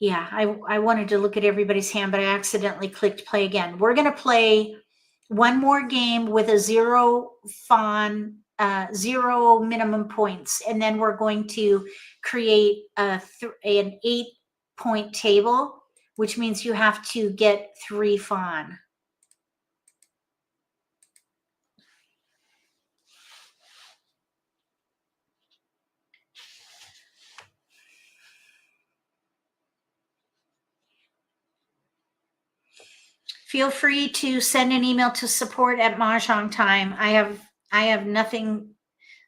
Yeah, I wanted to look at everybody's hand, but I accidentally clicked play again. We're going to play one more game with a 0 fawn, 0 minimum points. And then we're going to create an 8-point table, which means you have to get 3 fawn. Feel free to send an email to support at Mahjong Time. I have nothing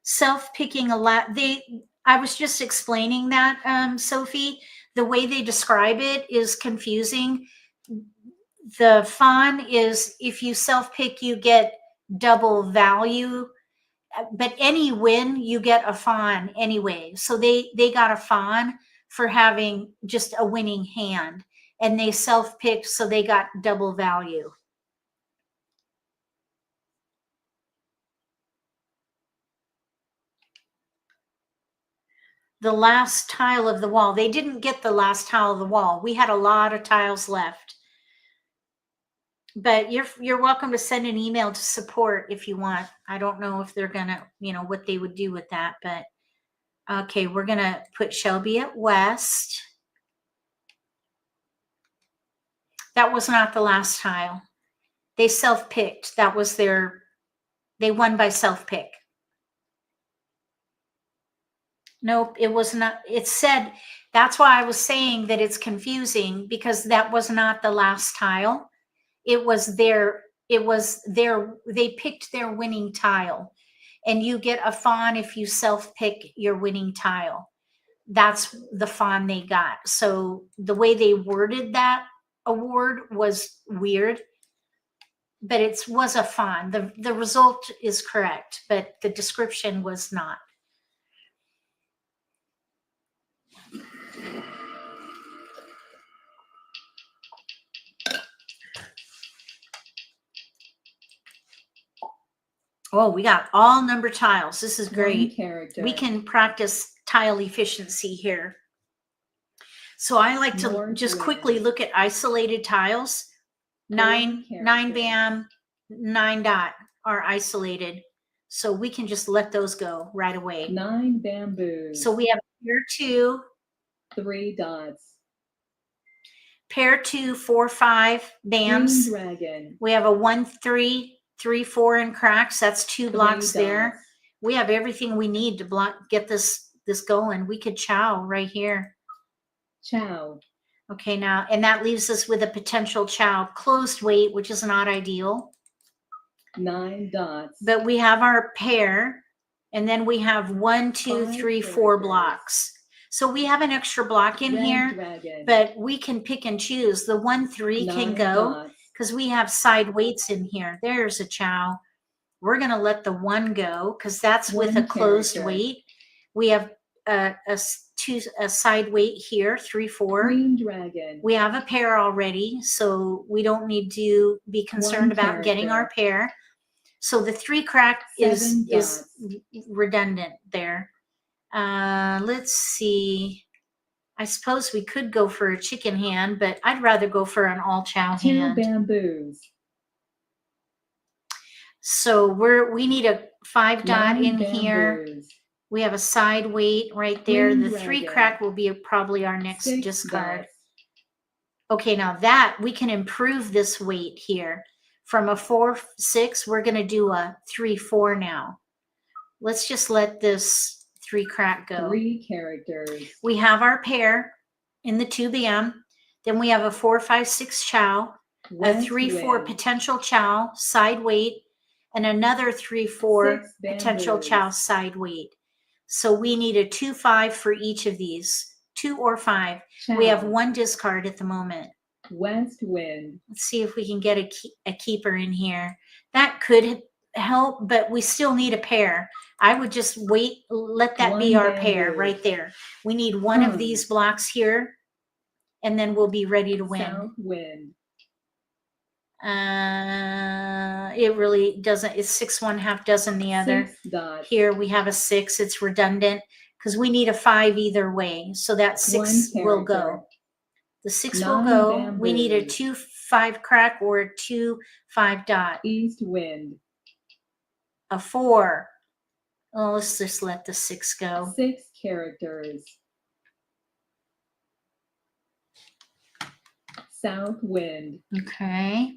self-picking a lot. I was just explaining that, Sophie. The way they describe it is confusing. The fawn is if you self-pick, you get double value, but any win, you get a fawn anyway. So they got a fawn for having just a winning hand, and they self-picked, so they got double value. The last tile of the wall. They didn't get the last tile of the wall. We had a lot of tiles left. But you're welcome to send an email to support if you want. I don't know if they're gonna, what they would do with that, but okay, we're gonna put Shelby at West. That was not the last tile. They self-picked. That was they won by self-pick. Nope, it was not. It said, that's why I was saying that it's confusing, because that was not the last tile. They picked their winning tile, and you get a fawn if you self-pick your winning tile. That's the fawn they got. So the way they worded that award was weird, but it was a fawn. The result is correct, but the description was not. Oh, we got all number tiles. This is great. We can practice tile efficiency here. So I like to just quickly look at isolated tiles. 9 bam, 9 dot are isolated. So we can just let those go right away.
9 bamboos.
So we have pair 2.
3 dots.
Pair 2, 4, 5 bams.
Green dragon.
We have a 1, 3, 3, 4 in cracks. That's 2 blocks there. We have everything we need to get this going. We could chow right here.
Chow.
Okay, now, and that leaves us with a potential chow. Closed weight, which is not ideal.
9 dots.
But we have our pair, and then we have 1, 2, 3, 4 blocks. So we have an extra block in here, but we can pick and choose. The 1, 3 can go because we have side weights in here. There's a chow. We're going to let the 1 go because that's with a closed weight. We have a side weight here, 3, 4.
Green dragon.
We have a pair already, so we don't need to be concerned about getting our pair. So the 3 crack is redundant there. Let's see. I suppose we could go for a chicken hand, but I'd rather go for an all chow
2
hand.
bamboos.
So we need a 5 dot
9
in here.
bamboos.
We have a side weight right there.
Green
The 3
dragon.
crack will be probably our next
6
discard.
dots.
Okay, now that we can improve this weight here. From a 4-6, we're going to do a 3-4 now. Let's just let this 3 crack go.
3 characters.
We have our pair in the 2 bam. Then we have a 4-5-6 chow, a
West
3-4
wind.
potential chow, side weight, and another 3-4
6
potential
bamboos.
chow, side weight. So we need a 2-5 for each of these, 2 or 5. We have
Chow.
1 discard at the moment.
West wind.
Let's see if we can get a keeper in here. That could help, but we still need a pair. I would just wait, let that be
1
our pair
bamboo.
right there. We need 1 of
Hung.
these blocks here, and then we'll be ready to win.
South wind.
It really doesn't, it's 6 1/2 dozen the other.
6 dots.
Here we have a 6, it's redundant because we need a 5 either way. So that 6
1
will go.
character.
The 6 will
9
go. We need a
bamboos.
2-5 crack or a 2-5 dot.
East wind.
A 4. Oh, let's just let the 6 go.
6 characters. South wind.
Okay.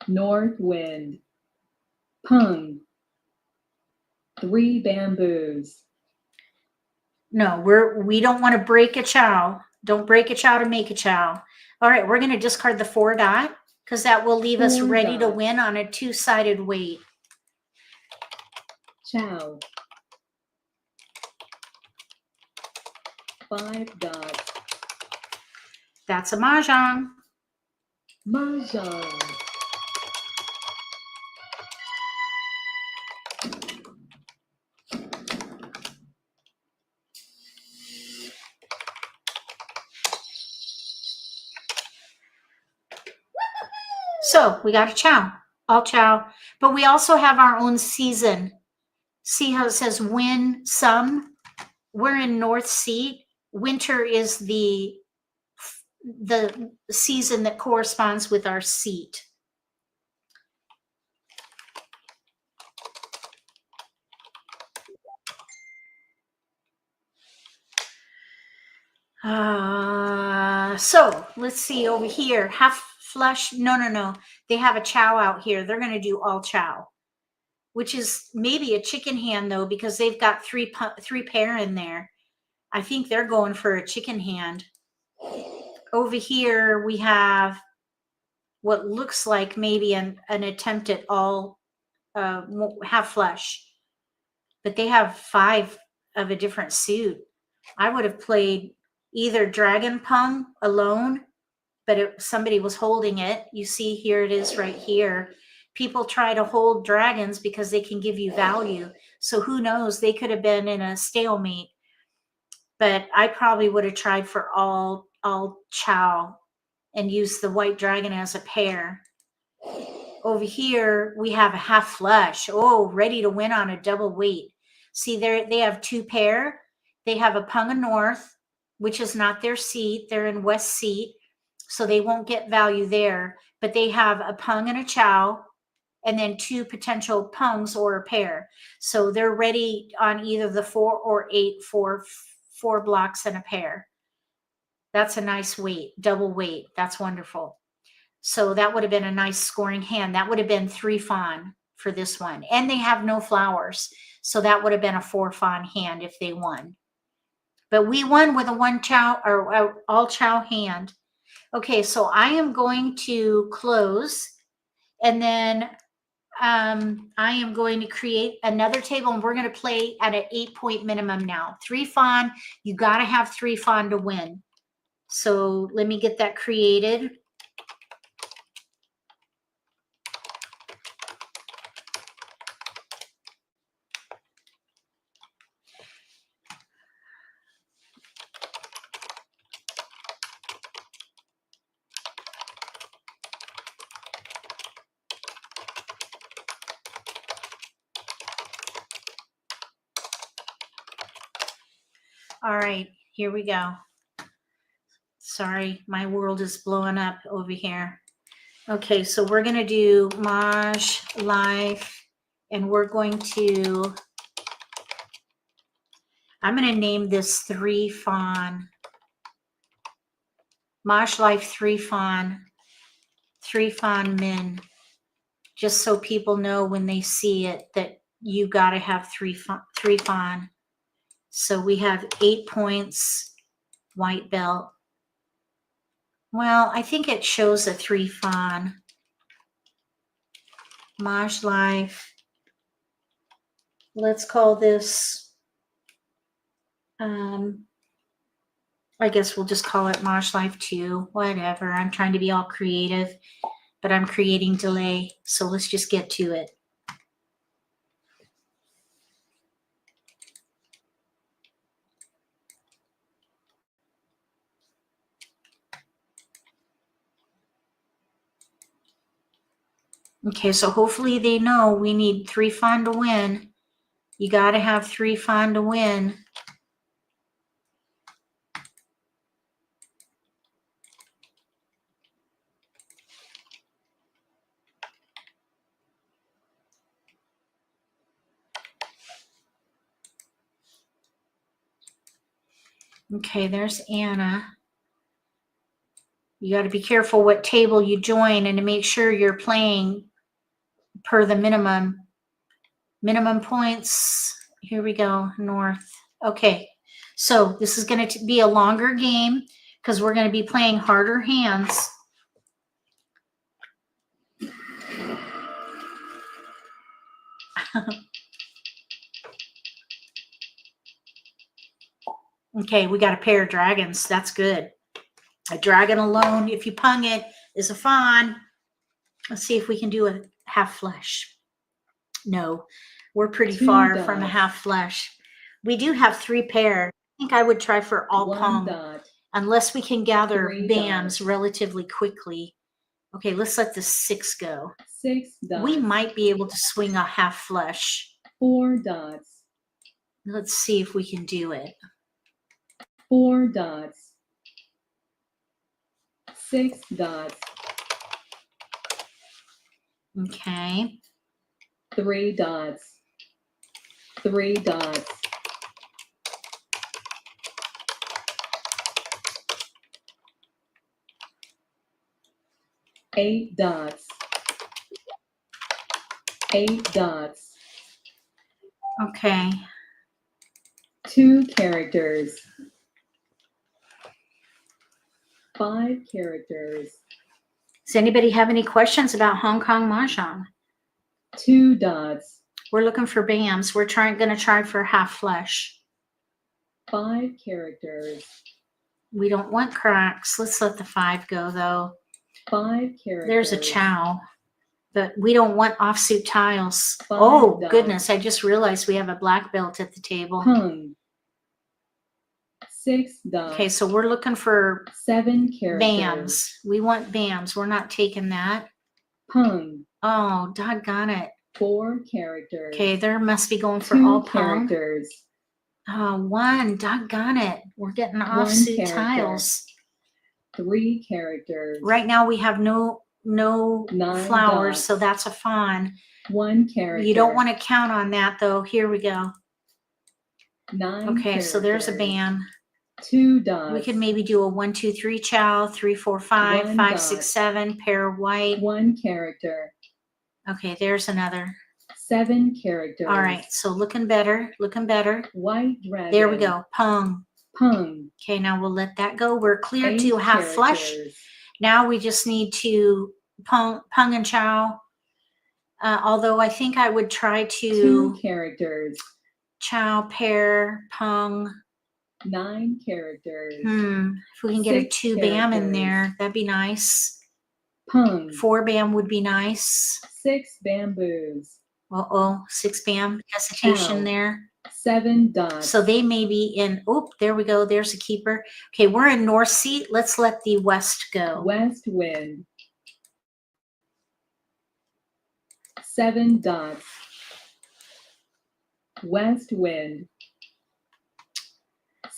North wind. Pung. 3 bamboos.
No, we don't want to break a chow. Don't break a chow to make a chow. All right, we're going to discard the 4 dot because that will leave us
4
ready to
dots.
win on a 2-sided weight.
Chow. 5 dots.
That's a mahjong.
Mahjong.
So we got a chow, all chow, but we also have our own season. See how it says win some? We're in North Seat. Winter is the season that corresponds with our seat. So let's see over here. Half flush. No. They have a chow out here. They're going to do all chow, which is maybe a chicken hand though, because they've got three pair in there. I think they're going for a chicken hand. Over here, we have what looks like maybe an attempt at all half flush, but they have 5 of a different suit. I would have played either Dragon Pung alone, but somebody was holding it. You see here it is right here. People try to hold dragons because they can give you value. So who knows? They could have been in a stalemate. But I probably would have tried for all chow and used the white dragon as a pair. Over here, we have a half flush. Oh, ready to win on a double weight. See, they have 2 pair. They have a Punga North, which is not their seat. They're in West Seat, so they won't get value there. But they have a Pung and a chow, and then 2 potential pungs or a pair. So they're ready on either the 4 or 8 for 4 blocks and a pair. That's a nice weight, double weight. That's wonderful. So that would have been a nice scoring hand. That would have been 3 fawn for this one. And they have no flowers. So that would have been a 4 fawn hand if they won. But we won with a 1 chow or all chow hand. Okay, so I am going to close, and then I am going to create another table, and we're going to play at an 8-point minimum now. 3 fawn. You got to have 3 fawn to win. So let me get that created. All right, here we go. Sorry, my world is blowing up over here. Okay, so we're going to do MAHJLIFE, and we're going to, I'm going to name this 3 Fawn. MAHJLIFE 3 Fawn. 3 Fawn Min. Just so people know when they see it that you got to have 3 Fawn. So we have 8 points, white belt. Well, I think it shows a 3 Fawn. MAHJLIFE. Let's call this, I guess we'll just call it MAHJLIFE 2, whatever. I'm trying to be all creative, but I'm creating delay. So let's just get to it. Okay, so hopefully they know we need 3 Fawn to win. You got to have 3 Fawn to win. Okay, there's Anna. You got to be careful what table you join and to make sure you're playing per the minimum points. Here we go, north. Okay, so this is going to be a longer game because we're going to be playing harder hands. Okay, we got a pair of dragons. That's good. A dragon alone, if you pung it, is a fawn. Let's see if we can do a half flush. No, we're pretty far from a half flush. We do have 3 pair. I think I would try for all pung unless we can gather bams relatively quickly. Okay, let's let the 6 go.
6 dots.
We might be able to swing a half flush.
4 dots.
Let's see if we can do it.
4 dots. 6 dots.
Okay.
3 dots. 3 dots. 8 dots. 8 dots.
Okay.
2 characters. 5 characters.
Does anybody have any questions about Hong Kong Mahjong?
2 dots.
We're looking for bams. We're going to try for half flush.
5 characters.
We don't want cracks. Let's let the 5 go though.
5 characters.
There's a chow, but we don't want offsuit tiles.
5
oh
dots.
goodness, I just realized we have a black belt at the table.
Pung. 6 dots.
Okay, so we're looking for
7 characters.
bams. We want bams. We're not taking that.
Pung.
Oh, doggone it.
4 characters.
Okay, there must be going for
2
all pung.
characters.
1, doggone it. We're getting offsuit
character.
tiles.
3 characters.
Right now we have no
9
flowers,
dots.
so that's a fawn.
1 character.
You don't want to count on that though. Here we go.
9
Okay,
characters.
so there's a bam.
2 dots.
We could maybe do a 1, 2, 3 chow, 3, 4, 5,
1
5,
dot.
6, 7, pair of white.
1 character.
Okay, there's another.
7 characters.
All right, so looking better, looking better.
White dragon.
There we go. Pung.
Pung.
Okay, now we'll let that go. We're clear
8
to half
characters.
flush. Now we just need to pung and chow. Although I think I would try to
2 characters.
chow, pair, pung.
9 characters.
If we can get a
6
2 bam in
characters.
there, that'd be nice.
Pung.
4 bam would be nice.
6 bamboos.
6 bam hesitation
Chow.
there.
7 dots.
So they may be in, there we go. There's a keeper. Okay, we're in north seat. Let's let the west go.
West wind. 7 dots.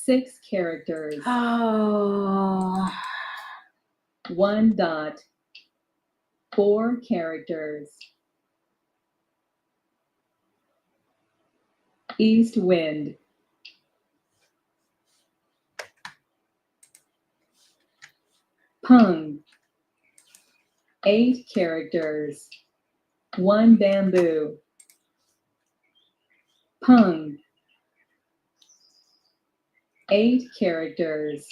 6 characters.
Oh,
1 dot. 4 characters. East wind. Pung. 8 characters. 1 bamboo. Pung. 8 characters.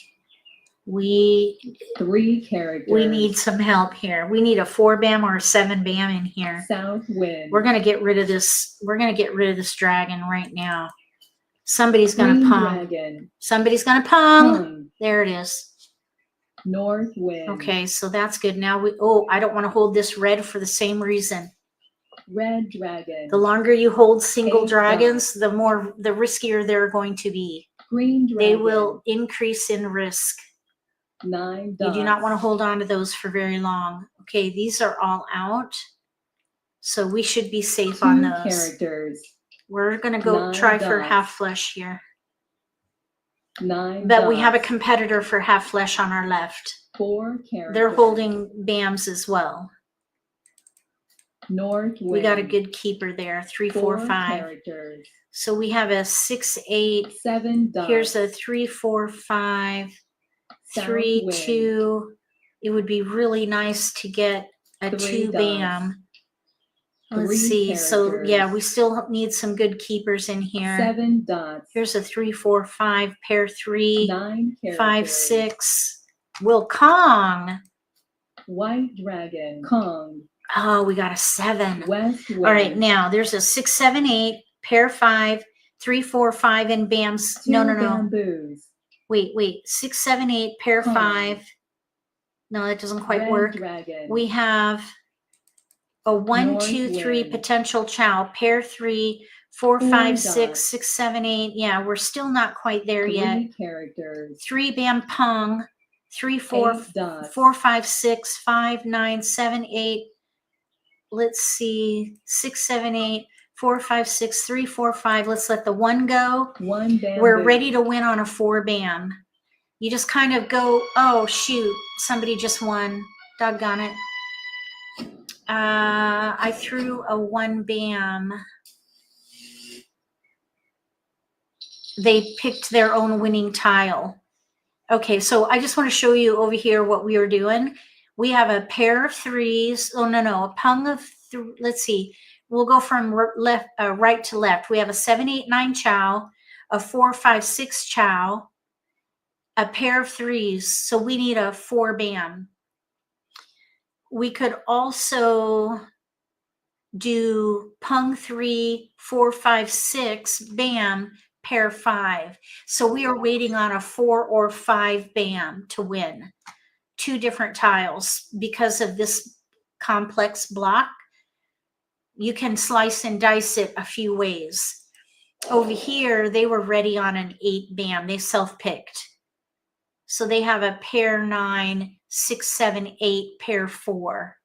we
3 characters.
we need some help here. We need a 4 bam or a 7 bam in here.
South wind.
We're gonna get rid of this. We're gonna get rid of this dragon right now. Somebody's gonna
Green
pung.
dragon.
Somebody's gonna pung.
Pung.
There it is.
North wind.
Okay, so that's good. Now we, oh, I don't want to hold this red for the same reason.
Red dragon.
The longer you hold single
8
dragons, the riskier they're going to be.
Green dragon.
They will increase in risk.
9
You
dots.
do not want to hold on to those for very long. Okay, these are all out. So we should be safe
2
on those.
characters.
We're going to go
9
try for
dots.
half flesh here.
9
But we have a
dots.
competitor for half flesh on our left.
4 characters.
They're holding BAMs as well.
North wind.
We got a good keeper there. 3, 4,
4
5.
characters.
So we have a 6, 8.
7 dots.
Here's a 3, 4, 5,
South
3,
wind.
2. It would be really nice to get a
3
2
dots.
BAM. Let's
3
see. So
characters.
yeah, we still need some good keepers in here.
7 dots.
Here's a 3, 4, 5, pair 3,
9 characters.
5, 6. Will Kong.
White dragon. Kong.
Oh, we got a 7.
West wind.
All right, now there's a 6, 7, 8, pair 5, 3, 4, 5, and BAMs.
2
No.
bamboos.
Wait. 6, 7, 8, pair
Kong.
5. No, that doesn't quite
Red
work.
dragon.
We have a 1,
North
2, 3
wind.
potential chow, pair 3, 4,
4
5,
dots.
6, 6, 7, 8. Yeah, we're still not quite there
3
yet.
characters.
3 bam pung, 3, 4,
8 dots.
4, 5, 6, 5, 9, 7, 8. Let's see, 6, 7, 8, 4, 5, 6, 3, 4, 5. Let's let the 1 go.
1 bamboo.
We're ready to win on a 4 bam. You just kind of go, oh, shoot, somebody just won. Doggone it. I threw a 1 bam. They picked their own winning tile. Okay, so I just want to show you over here what we are doing. We have a pair of 3s. Oh, no, a pung of, let's see. We'll go from right to left. We have a 7, 8, 9 chow, a 4, 5, 6 chow, a pair of 3s. So we need a 4 bam. We could also do pung 3, 4, 5, 6, bam, pair 5. So we are waiting on a 4 or 5 bam to win. 2 different tiles because of this complex block. You can slice and dice it a few ways. Over here, they were ready on an 8 bam. They self-picked. So they have a pair 9, 6, 7, 8, pair 4.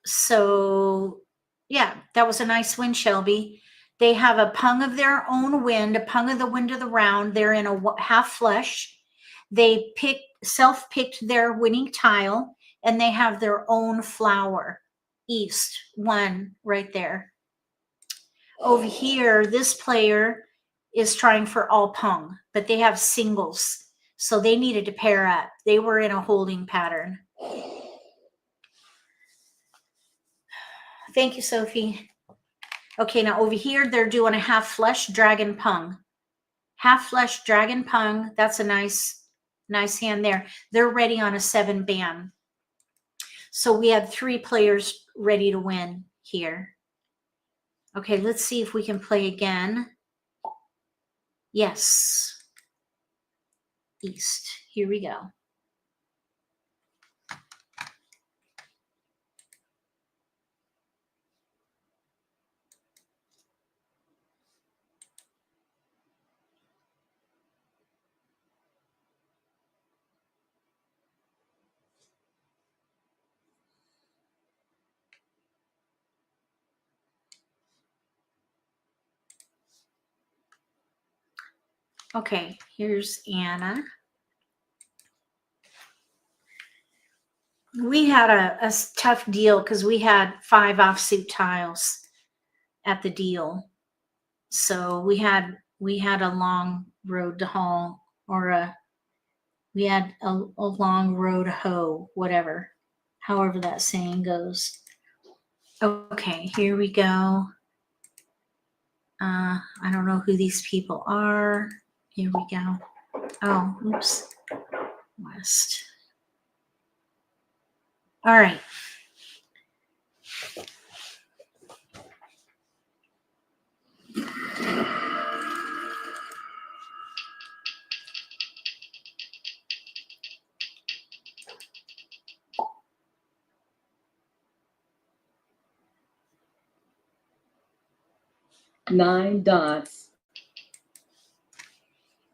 So yeah, that was a nice win, Shelby. They have a pung of their own wind, a pung of the wind of the round. They're in a half flush. They self-picked their winning tile, and they have their own flower. East, 1 right there. Over here, this player is trying for all pung, but they have singles. So they needed to pair up. They were in a holding pattern. Thank you, Sophie. Okay, now over here, they're doing a half flush dragon pung. Half flush dragon pung. That's a nice hand there. They're ready on a 7 bam. So we had 3 players ready to win here. Okay, let's see if we can play again. Yes. East. Here we go. Okay, here's Anna. We had a tough deal because we had 5 offsuit tiles at the deal. So we had a long road to haul, or we had a long road to hoe, whatever, however that saying goes. Okay, here we go. I don't know who these people are. Here we go. Oh, oops. West. All right.
Nine dots.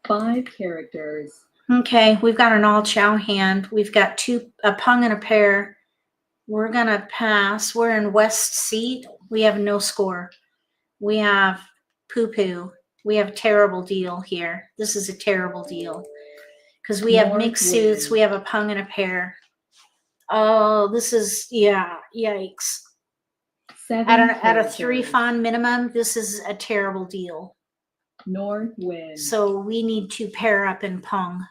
5 characters.
Okay, we've got an all chow hand. We've got a pung and a pair. We're gonna pass. We're in west seat. We have no score. We have poo-poo. We have a terrible deal here. This is a terrible deal because we have mixed suits. We have a pung and a pair. Oh, this is, yeah, yikes.
7
At a 3 fawn minimum, this is a terrible deal.
North wind.
So we need to pair up in pung.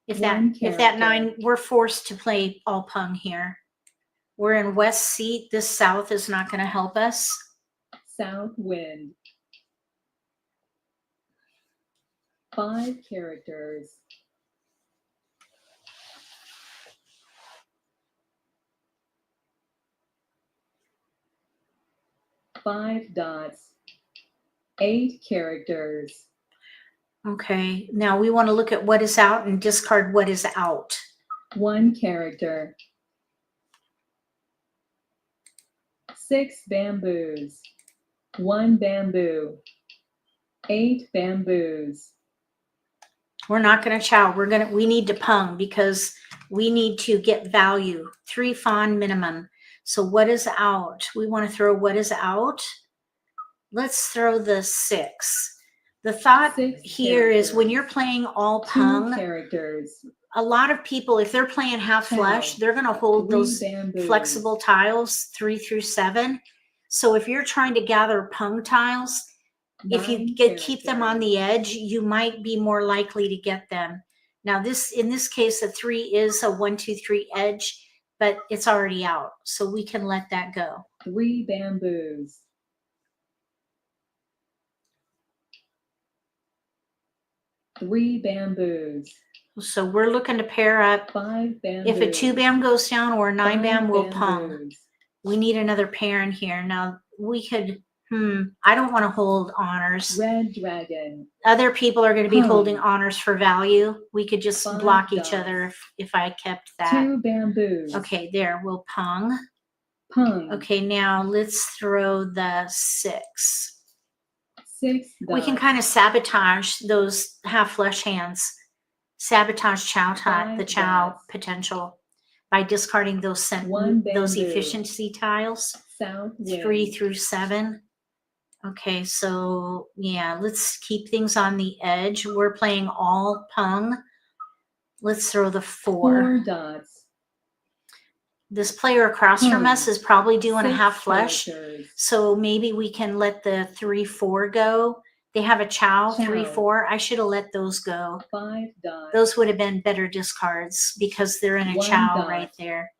If that 9, we're forced to play all pung here. We're in west seat. This south is not going to help us.
South wind. 5 characters. Five dots. 8 characters.
Okay, now we want to look at what is out and discard what is out.
1 character. 6 bamboos. 1 bamboo. 8 bamboos.
We're not going to chow. We need to pung because we need to get value. 3 fawn minimum. So what is out? We want to throw what is out. Let's throw the 6. The thought here is when you're playing all pung,
2 characters.
A lot of people, if they're playing half flush, they're going to hold those flexible tiles 3 through 7. So if you're trying to gather pung tiles, if you keep them on the edge, you might be more likely to get them. Now in this case, a 3 is a 1, 2, 3 edge, but it's already out. So we can let that go.
3 bamboos. 3 bamboos.
So we're looking to pair up.
5 bamboos.
If a 2 bam goes down or a 9 bam, we'll pung.
Bamboos.
We need another pair in here. Now we could, I don't want to hold honors.
Red dragon.
Other people are going to be holding honors for value. We could just
5
block
dots.
each other if I kept that.
2 bamboos.
Okay, there, we'll pung.
Pung.
Okay, now let's throw the 6.
6 dots.
We can kind of sabotage those half flush hands. Sabotage chow time, the chow potential by discarding those efficiency tiles.
South
3 through 7. Okay, so yeah, let's keep things on the edge. We're playing all pung. Let's throw the 4.
4 dots.
This player across from us is probably doing a
6
half flush.
characters.
So maybe we can let the 3, 4 go. They have a chow. 3, 4. I should have let those go.
5 dots.
Those would have been better discards because they're in a
1
chow
dot.
right there.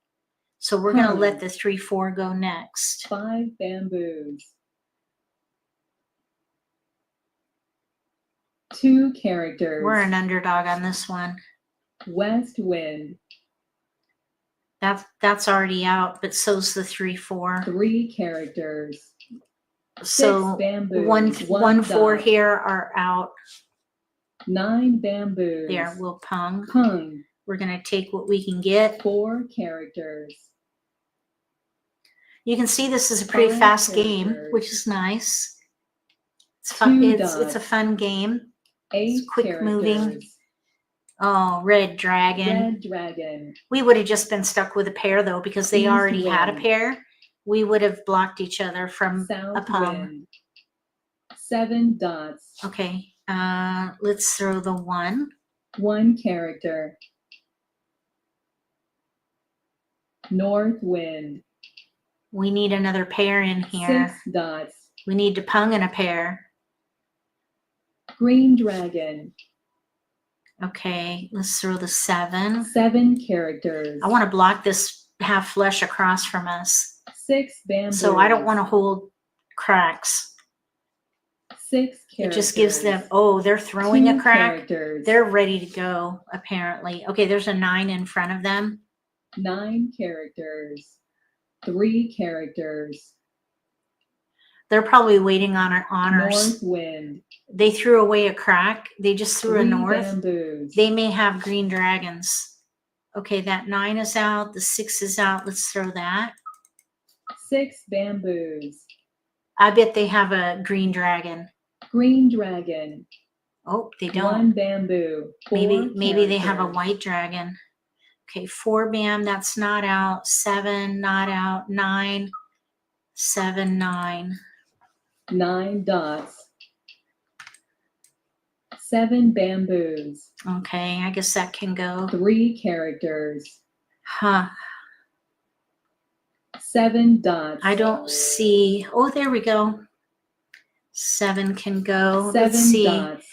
So we're going to let the 3, 4 go next.
5 bamboos. 2 characters.
We're an underdog on this one.
West wind.
That's already out, but so's the 3, 4.
3 characters.
So
6 bamboos.
1, 4
dot.
here are out.
9 bamboos.
There, we'll pung.
Pung.
We're going to take what we can get.
4 characters.
You can see this is a pretty
5
fast game,
characters.
which is nice. It's fun.
2
It's a
dots.
fun game.
8
quick
characters.
moving. Oh, red dragon.
Red dragon.
We would have just been stuck with a pair though because they
East
already had a
wind.
pair. We would have blocked each other from a
South
pung.
wind. 7 dots.
Okay. Let's throw the 1.
1 character. North wind.
We need another pair in here.
6 dots.
We need to pung and a pair.
Green dragon.
Okay, let's throw the 7.
7 characters.
I want to block this half flush across from us.
6 bamboos.
So I don't want to hold cracks.
6 characters.
It just gives them, oh, they're throwing
2
a crack.
characters.
They're ready to go, apparently. Okay, there's a 9 in front of them.
9 characters. 3 characters.
They're probably waiting on our honors.
North wind.
They threw away a crack. They just threw
3
a north.
bamboos.
They may have green dragons. Okay, that 9 is out. The 6 is out. Let's throw that.
6 bamboos.
I bet they have a green dragon.
Green dragon.
Oh, they
1
don't.
bamboo. 4
Maybe they have a
characters.
white dragon. Okay, 4 bam, that's not out. 7, not out. 9, 7, 9.
9 dots. 7 bamboos.
Okay, I guess that can go.
3 characters.
Huh.
7 dots.
I don't see. Oh, there we go. 7 can go.
7
Let's see.
dots.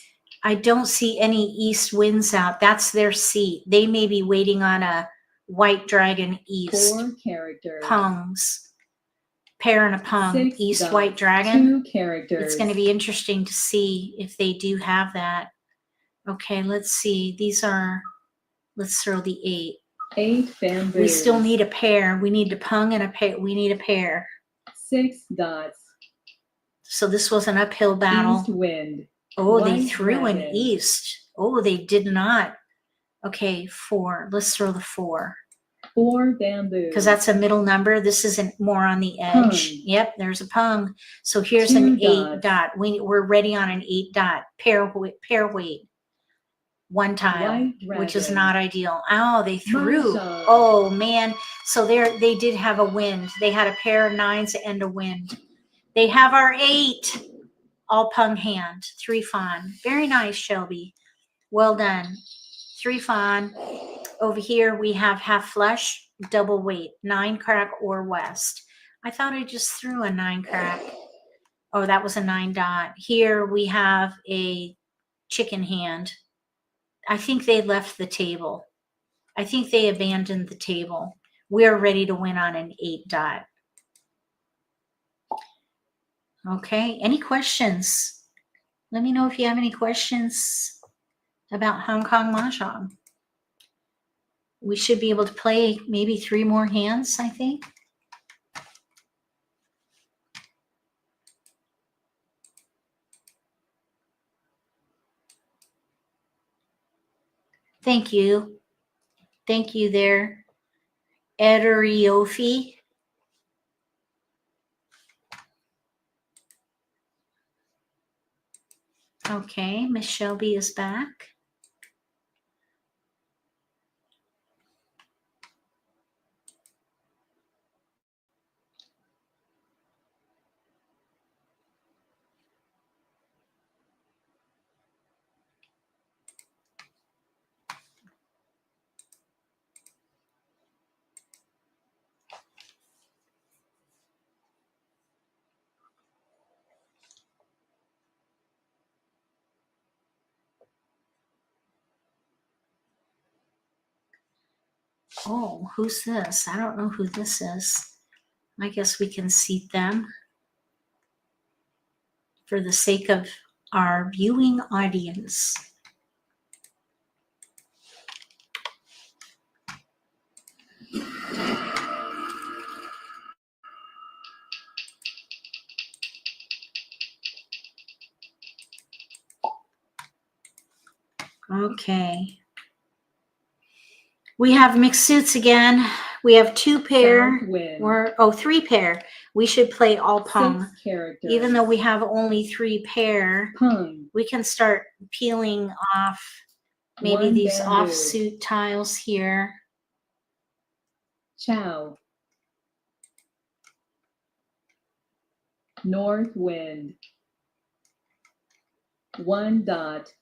I don't see any east winds out. That's their seat. They may be waiting on a white dragon east.
4 characters.
Pungs. Pair and a pung.
6
East
dots.
white dragon.
2 characters.
It's going to be interesting to see if they do have that. Okay, let's see. These are, let's throw the 8.
8 bamboos.
We still need a pair. We need to pung and a pair. We need a pair.
6 dots.
So this was an uphill battle.
East wind.
Oh, they
White
threw an
dragon.
east. Oh, they did not. Okay, 4. Let's throw the 4.
4 bamboos.
Because that's a middle number. This isn't more on the edge.
Pung.
Yep, there's a pung. So here's
2
an 8
dots.
dot. We're ready on an 8 dot. Pair weight. 1 tile,
White
which is
dragon.
not ideal. Oh, they threw.
Mahjong.
Oh, man. So they did have a wind. They had a pair of 9s and a wind. They have our 8. All pung hand. 3 fawn. Very nice, Shelby. Well done. 3 fawn. Over here, we have half flush, double weight, 9 crack or west. I thought I just threw a 9 crack. Oh, that was a 9 dot. Here we have a chicken hand. I think they left the table. I think they abandoned the table. We are ready to win on an 8 dot. Okay, any questions? Let me know if you have any questions about Hong Kong Mahjong. We should be able to play maybe 3 more hands, I think. Thank you. Thank you there, Edoriofi. Okay, Miss Shelby is back. Oh, who's this? I don't know who this is. I guess we can seat them for the sake of our viewing audience. Okay. We have mixed suits again. We have 2 pair.
South wind.
We're 3 pair. We should play all pung.
6 characters.
Even though we have only 3 pair,
Pung.
we can start peeling off maybe
1
these
bamboo.
offsuit tiles here.
Chow. North wind. 1 dot.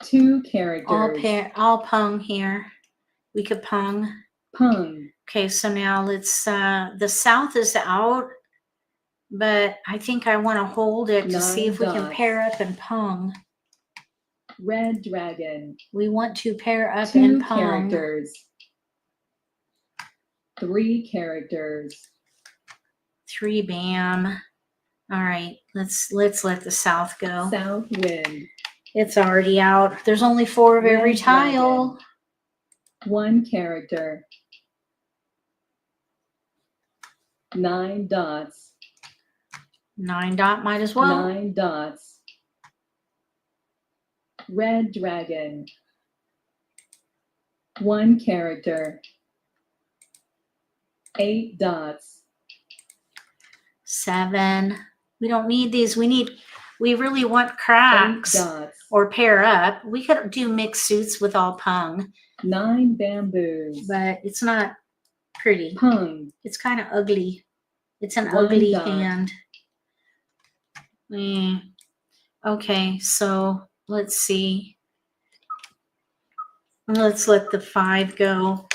2 characters.
All pung here. We could pung.
Pung.
Okay, so now let's, the south is out, but I think I want to hold it to see
9
if we can
dots.
pair up and pung.
Red dragon.
We want to pair up
2
and pung.
characters. 3 characters.
3 bam. All right, let's let the south go.
South wind.
It's already out. There's only 4 of every
Red
tile.
dragon. 1 character. 9 dots.
9 dot might as well.
9 dots. Red dragon. 1 character. 8 dots.
7. We don't need these. We really want
8
cracks
dots.
or pair up. We could do mixed suits with all pung,
9 bamboos.
but it's not pretty.
Pung.
It's kind of ugly. It's an
1
ugly
dot.
hand. Okay, so let's see. Let's let the 5 go.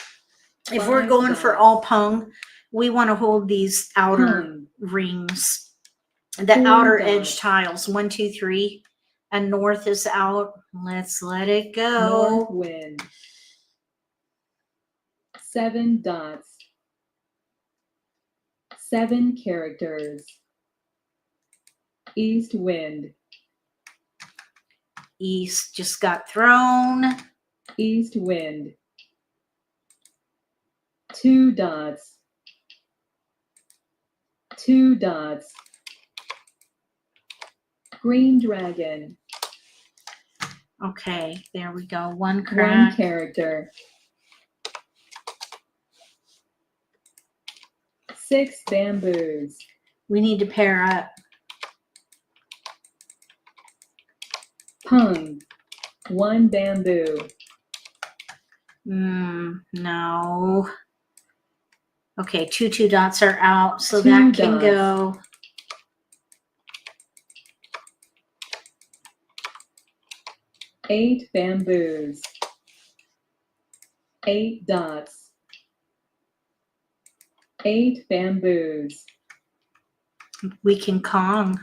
If we're
5
going for
dots.
all pung, we want to hold these outer
Pung.
rings, the
4
outer
dots.
edge tiles. 1, 2, 3, and north is out. Let's let it go.
North wind. 7 dots. 7 characters. East wind.
East just got thrown.
East wind. 2 dots. 2 dots. Green dragon.
Okay, there we go. 1
1
crack.
character. 6 bamboos.
We need to pair up.
Pung. 1 bamboo.
No. Okay, 2 dots are out, so
2
that can
dots.
go.
8 bamboos. 8 dots. 8 bamboos.
We can Kong.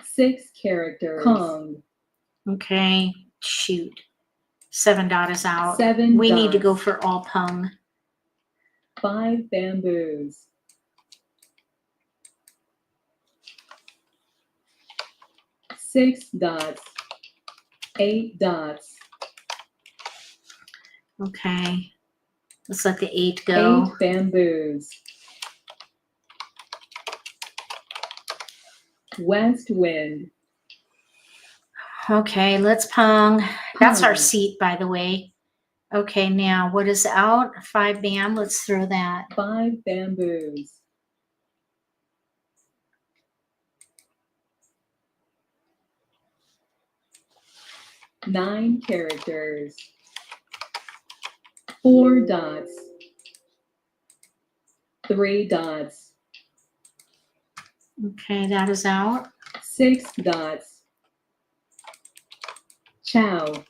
6 characters. Kong.
Okay, shoot. 7 dot is out.
7
We need to
dots.
go for all pung.
5 bamboos. 6 dots. 8 dots.
Okay, let's let the 8 go.
8 bamboos. West wind.
Okay, let's pung. That's our
Pung.
seat, by the way. Okay, now what is out? 5 bam. Let's throw that.
5 bamboos. 9 characters. 4 dots. 3 dots.
Okay, that is out.
6 dots. Chow.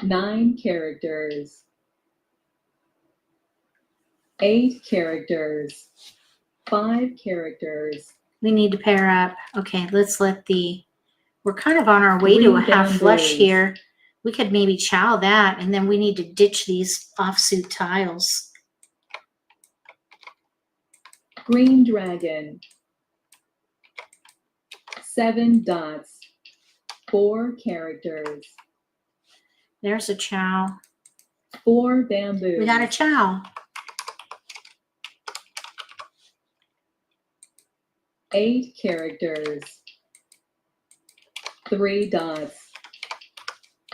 9 characters. 8 characters. 5 characters.
We need to pair up. Okay, let's let the, we're kind of on our way to a
3
half flush
bamboos.
here. We could maybe chow that, and then we need to ditch these offsuit tiles.
Green dragon. 7 dots. 4 characters.
There's a chow.
4 bamboos.
We got a chow.
8 characters. 3 dots.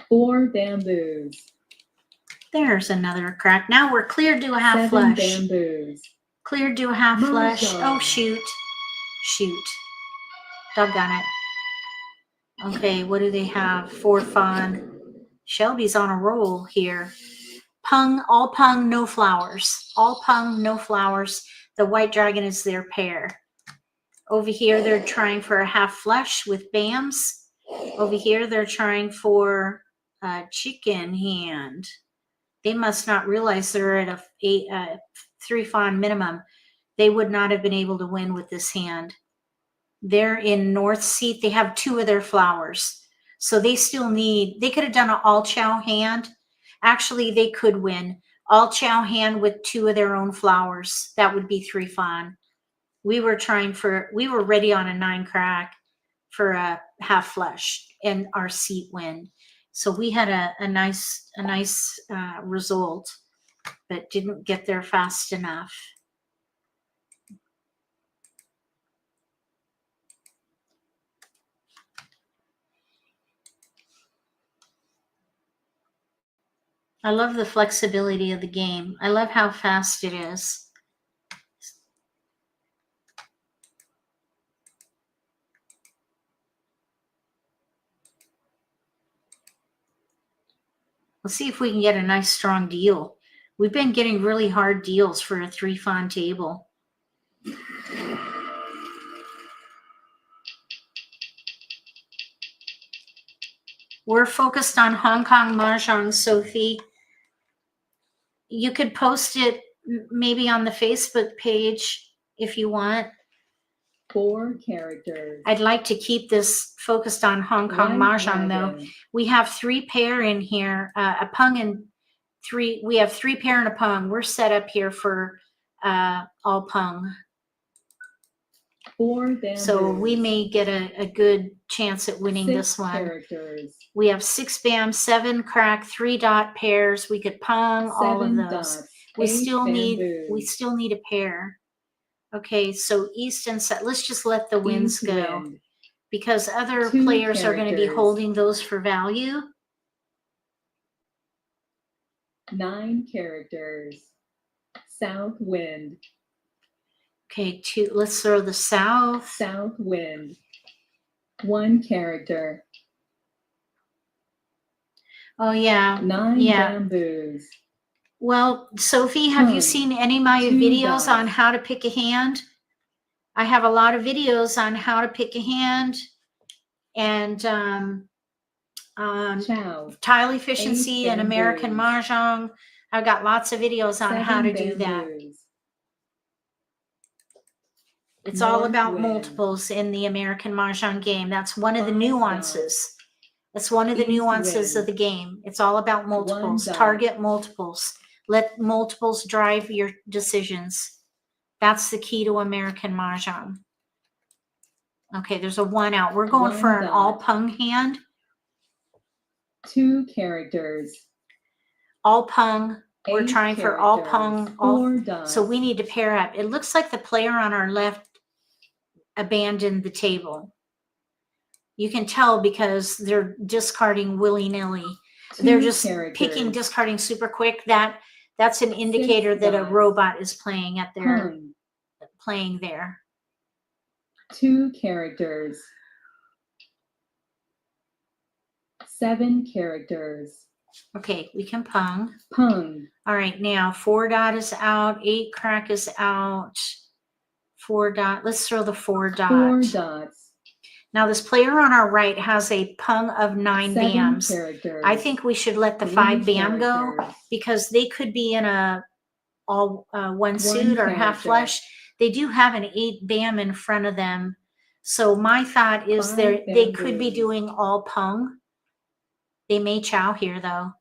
4 bamboos.
There's another crack. Now we're clear to a half
7
flush.
bamboos.
Clear to a half flush.
Mahjong.
Oh, shoot. Shoot. Doggone it. Okay, what do they have? 4 fun. Shelby's on a roll here. Pung, all pung, no flowers. All pung, no flowers. The white dragon is their pair. Over here, they're trying for a half flush with BAMs. Over here, they're trying for a chicken hand. They must not realize they're at a 3 fawn minimum. They would not have been able to win with this hand. They're in north seat. They have 2 of their flowers. So they still need, they could have done an all chow hand. Actually, they could win. All chow hand with 2 of their own flowers. That would be 3 fawn. We were ready on a 9 crack for a half flush and our seat win. So we had a nice result, but didn't get there fast enough. I love the flexibility of the game. I love how fast it is. Let's see if we can get a nice strong deal. We've been getting really hard deals for a 3 fawn table. We're focused on Hong Kong Mahjong, Sophie. You could post it maybe on the Facebook page if you want.
4 characters.
I'd like to keep this focused on Hong Kong
White
Mahjong, though.
dragon.
We have 3 pair in here, a pung and 3. We have 3 pair and a pung. We're set up here for all pung.
4 bamboos.
So we may get a good chance at winning
6
this one.
characters.
We have 6 bam, 7 crack, 3 dot pairs. We could pung all of
7
those.
dots.
We
8
still
bamboos.
need a pair. Okay, so east and south. Let's just let the winds
East
go
wind.
because other
2
players are going to be
characters.
holding those for value.
9 characters. South wind.
Okay, 2. Let's throw the south.
South wind. 1 character.
Oh yeah,
9
yeah.
bamboos.
Well, Sophie, have you
Pung.
seen any of my
2
videos on
dots.
how to pick a hand? I have a lot of videos on how to pick a hand and
Chow.
tile efficiency
8
and American
bamboos.
Mahjong. I've got lots of videos on
7
how to do that.
bamboos.
It's all
North
about
wind.
multiples in the American Mahjong game. That's one of the
5
nuances. That's one of the
East
nuances of
wind.
the game. It's all about multiples.
dot.
Target multiples. Let multiples drive your decisions. That's the key to American Mahjong. Okay, there's a 1 out. We're going
1
for an
dot.
all pung hand.
2 characters.
All pung. We're
8
trying for all
characters.
pung.
4 dots.
So we need to pair up. It looks like the player on our left abandoned the table. You can tell because they're discarding willy-nilly.
2
They're just
characters.
discarding super quick. That's an indicator
6
that a
dots.
robot is playing at their
Pung.
playing there.
2 characters. 7 characters.
Okay, we can pung.
Pung.
All right, now 4 dot is out, 8 crack is out, 4 dot. Let's throw the 4 dot.
4 dots.
Now this player on our right has a pung of 9
7
bams.
characters.
I think we should let the
3
5 bam go
characters.
because they could be in a all 1 suit or half
character.
flush. They do have an 8 bam in front of them. So my thought is
5
they could be
bamboos.
doing all pung. They may chow here though.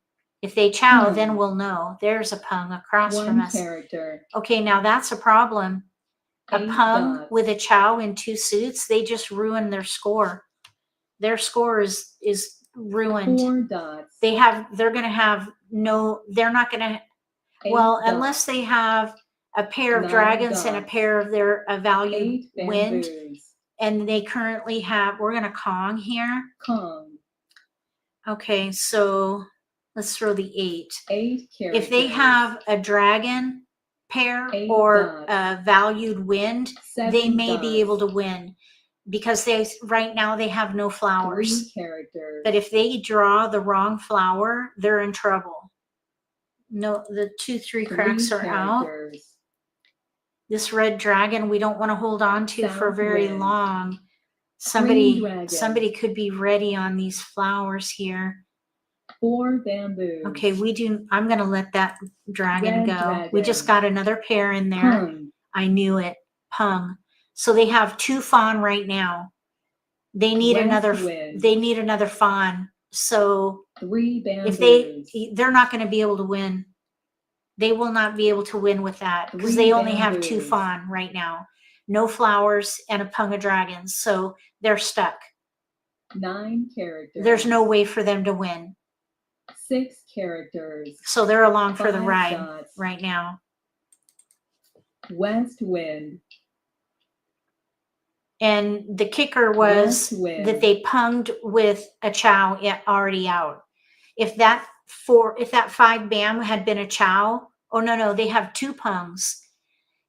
If they chow,
Pung.
then we'll know. There's a pung across
1
from us.
character.
Okay, now that's a problem. A
8
pung
dots.
with a chow in 2 suits, they just ruined their score. Their score is ruined.
4 dots.
They're going to have no, they're not going to,
8
well,
dots.
unless they have a pair of
9
dragons and a
dots.
pair of their valued
8
wind,
bamboos.
and they currently have, we're going to Kong here.
Kong.
Okay, so let's throw the 8.
8 characters.
If they have a dragon pair
8
or
dots.
a valued wind,
7
they may
dots.
be able to win because right now they have no
3
flowers.
characters.
But if they draw the wrong flower, they're in trouble. No, the 2, 3 cracks
3
are out.
characters.
This red dragon we don't want to hold on to for
South
very
wind.
long.
Green dragon.
Somebody could be ready on these flowers here.
4 bamboos.
Okay, I'm going to let that dragon
Red
go.
dragon.
We just got another pair in there.
Pung.
I knew it. Pung. So they have 2 fawn right now. They need another fawn. So
3 bamboos.
if they're not going to be able to win. They will not be able to win with that because they only have 2 fawn right now. No flowers and a pung of dragons. So they're stuck.
9 characters.
There's no way for them to win.
6 characters.
So they're along for the
5
ride
dots.
right now.
West wind.
And the kicker was that they punged with a chow already out. If that 5 bam had been a chow, oh no, they have 2 pungs.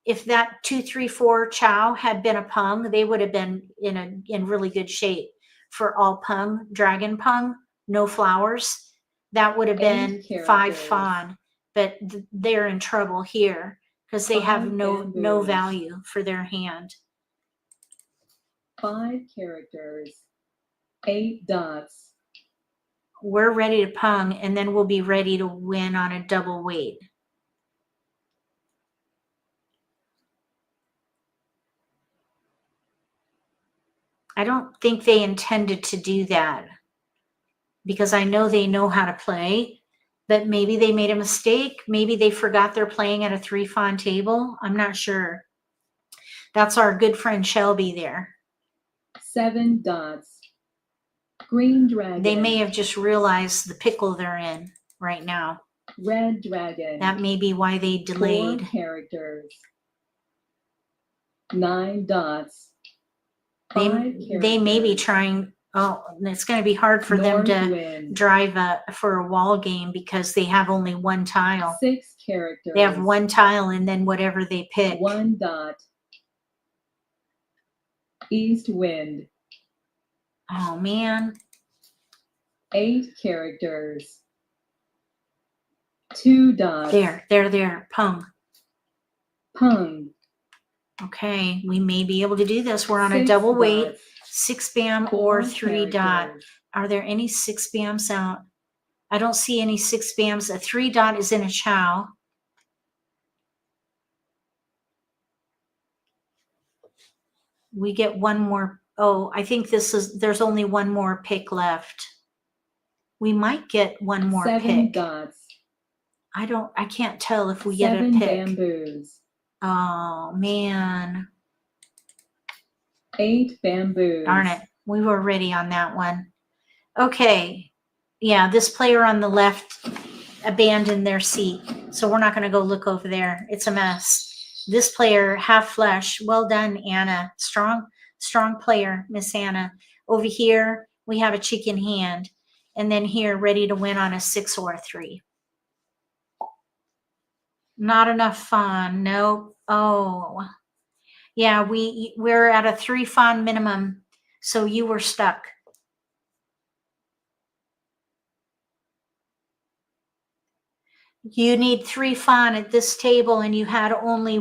If that 2, 3, 4 chow had been a pung, they would have been in really good shape. For all pung, dragon pung, no flowers, that would have been 5 fawn. But they're in trouble here because they have no value for their hand.
5 characters. 8 dots.
We're ready to pung, and then we'll be ready to win on a double weight. I don't think they intended to do that because I know they know how to play, but maybe they made a mistake. Maybe they forgot they're playing at a 3 fawn table. I'm not sure. That's our good friend Shelby there.
7 dots. Green dragon.
They may have just realized the pickle they're in right now.
Red dragon.
That may be why they delayed.
4 characters. 9 dots.
They may be trying. Oh, it's going to be hard for them to drive for a wall game because they have only 1 tile.
6 characters.
They have 1 tile and then whatever they pick.
1 dot. East wind.
Oh man.
8 characters. 2 dots.
There. Pung.
Pung.
Okay, we may be able to do this. We're on a double weight, 6 bam or 3 dot. Are there any 6 bams out? I don't see any 6 bams. A 3 dot is in a chow. We get 1 more. Oh, I think there's only 1 more pick left. We might get 1 more
7
pick.
dots.
I can't tell if we get a pick.
7 bamboos.
Oh man.
8 bamboos.
Darn it. We were ready on that one. Okay. Yeah, this player on the left abandoned their seat. So we're not going to go look over there. It's a mess. This player, half flesh. Well done, Anna. Strong player, Miss Anna. Over here, we have a chicken hand. And then here, ready to win on a 6 or a 3. Not enough fawn. Nope. Oh. Yeah, we're at a 3 fawn minimum. So you were stuck. You need 3 fawn at this table and you had only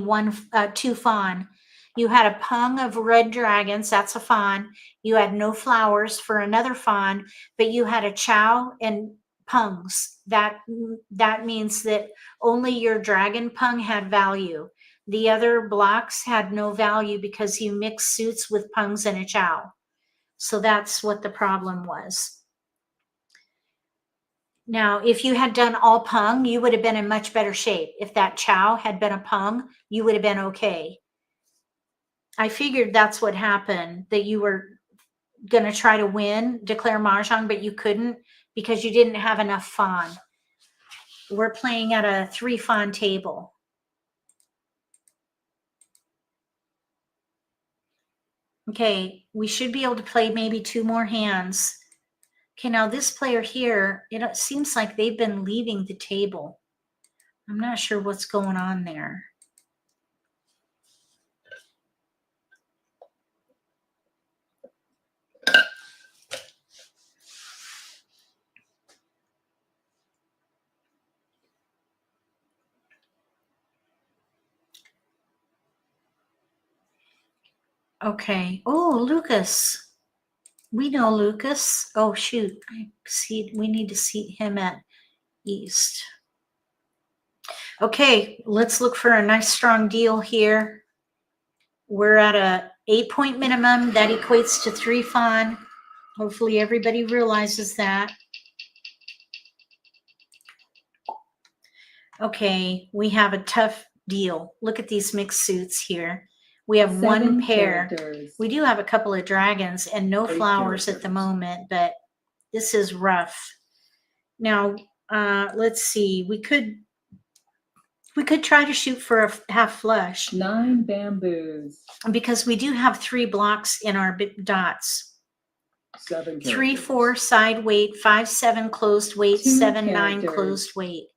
2 fawn. You had a pung of red dragons, that's a fawn. You had no flowers for another fawn, but you had a chow and pungs. That means that only your dragon pung had value. The other blocks had no value because you mixed suits with pungs and a chow. So that's what the problem was. Now, if you had done all pung, you would have been in much better shape. If that chow had been a pung, you would have been okay. I figured that's what happened, that you were going to try to win, declare Mahjong, but you couldn't because you didn't have enough fawn. We're playing at a 3 fawn table. Okay, we should be able to play maybe 2 more hands. Okay, now this player here, it seems like they've been leaving the table. I'm not sure what's going on there. Okay. Oh, Lucas. We know Lucas. Oh, shoot. We need to seat him at East. Okay, let's look for a nice strong deal here. We're at a 8-point minimum. That equates to 3 fawn. Hopefully everybody realizes that. Okay, we have a tough deal. Look at these mixed suits here. We have
7
one pair.
characters.
We do have a couple of dragons and no
8
flowers at the
characters.
moment, but this is rough. Now, let's see. We could try to shoot for a half flush
9 bamboos.
because we do have 3 blocks in our dots.
7 characters.
3, 4 side weight, 5, 7 closed weight,
2
7, 9
characters.
closed weight.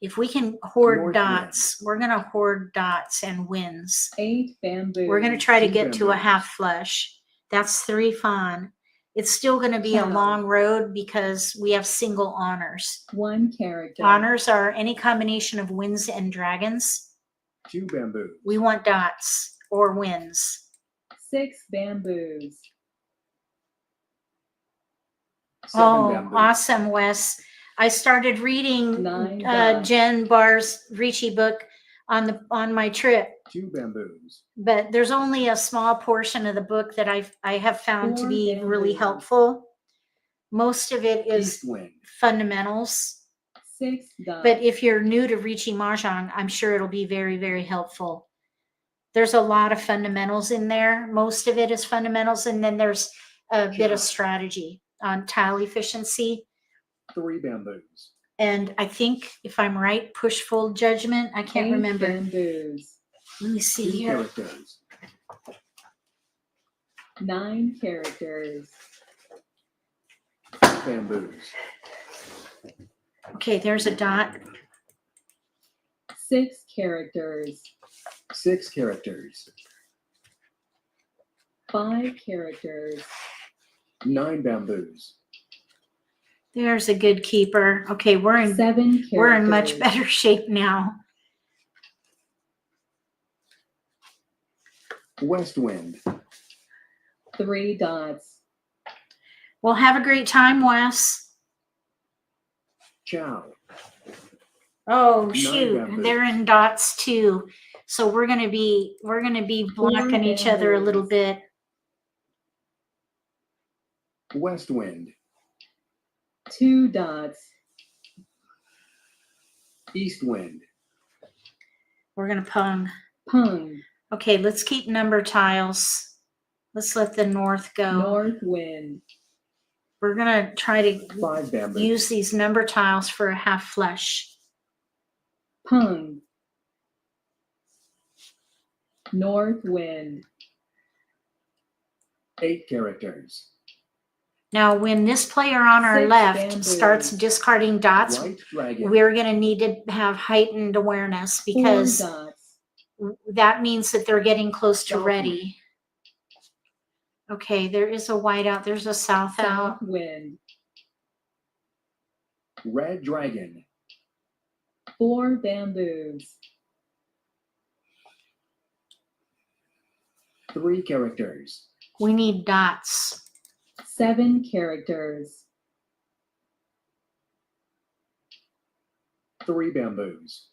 If we can hoard
North
dots, we're going to hoard dots and wins.
8 bamboos.
We're going to try to
2
get to a
bamboos.
half flush. That's 3 fawn. It's still going to be a
Cow.
long road because we have single honors.
1 character.
Honors are any combination of wins and dragons.
2 bamboos.
We want dots or wins.
6 bamboos.
7
Oh,
bamboos.
awesome, Wes. I started reading
9 dots.
Jen Barr's Ricci book on my trip,
2 bamboos.
but there's only a small portion of the book that I have found to
4
be really
bamboos.
helpful. Most of it is
East wind.
fundamentals,
6 dots.
but if you're new to Ricci Mahjong, I'm sure it'll be very, very helpful. There's a lot of fundamentals in there. Most of it is fundamentals, and then there's a bit of strategy on tile efficiency.
3 bamboos.
And I think, if I'm right, push full judgment. I can't
8
remember.
bamboos.
Let me see
2
here.
characters.
9 characters.
Bamboos.
Okay, there's a dot.
6 characters.
6 characters.
5 characters.
9 bamboos.
There's a good keeper. Okay,
7 characters.
we're in much better shape now.
West wind.
3 dots.
Well, have a great time, Wes.
Chow.
Oh
9
shoot,
bamboos.
they're in dots too. So we're gonna be blocking each other a little
bamboos.
bit.
West wind.
2 dots.
East wind.
We're gonna pung.
Pung.
Okay, let's keep number tiles. Let's let the north go.
North wind.
We're gonna try to
5 bamboos.
use these number tiles for a half flush.
Pung. North wind.
8 characters.
Now, when this player on our
6
left
bamboos.
starts discarding dots,
White dragon.
we're going to need to have heightened awareness
4
because
dots.
that means that they're getting close to
South
ready. Okay, there is a white out. There's a south out.
South wind.
Red dragon.
4 bamboos.
3 characters.
We need dots.
7 characters.
3 bamboos.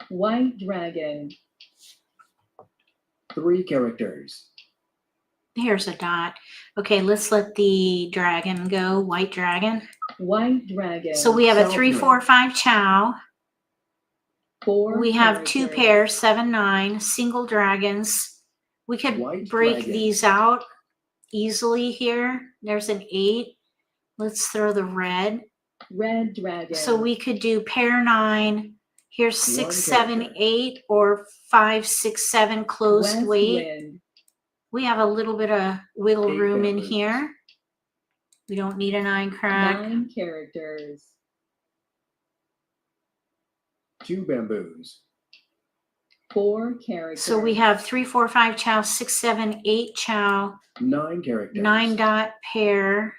White dragon.
3 characters.
There's a dot. Okay, let's let the dragon go. White dragon.
White dragon.
So we have a
South
3,
wind.
4, 5 chow.
4
We have 2
characters.
pairs, 7, 9, single dragons. We could
White
break
dragon.
these out easily here. There's an 8. Let's throw the red.
Red dragon.
So we could do pair 9. Here's 6,
1
7,
character.
8, or 5, 6, 7 closed
West
weight.
wind.
We have a little bit of wiggle
8
room in
bamboos.
here. We don't need a 9 crack.
9 characters.
2 bamboos.
4 characters.
So we have 3, 4, 5 chow, 6, 7, 8 chow,
9 characters.
9 dot pair.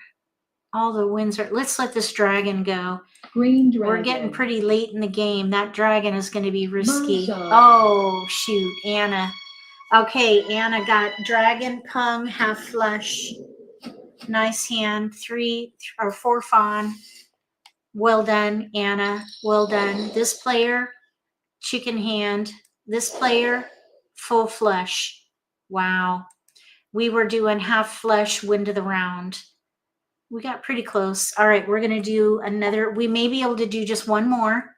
All the wins are. Let's let this dragon go.
Green dragon.
We're getting pretty late in the game. That dragon is going to be risky.
Mahjong.
Oh, shoot, Anna. Okay, Anna got Dragon, Pung, half flush. Nice hand. 3 or 4 fawn. Well done, Anna. Well done. This player, chicken hand. This player, full flush. Wow. We were doing half flush, wind of the round. We got pretty close. All right, we're going to do another. We may be able to do just one more.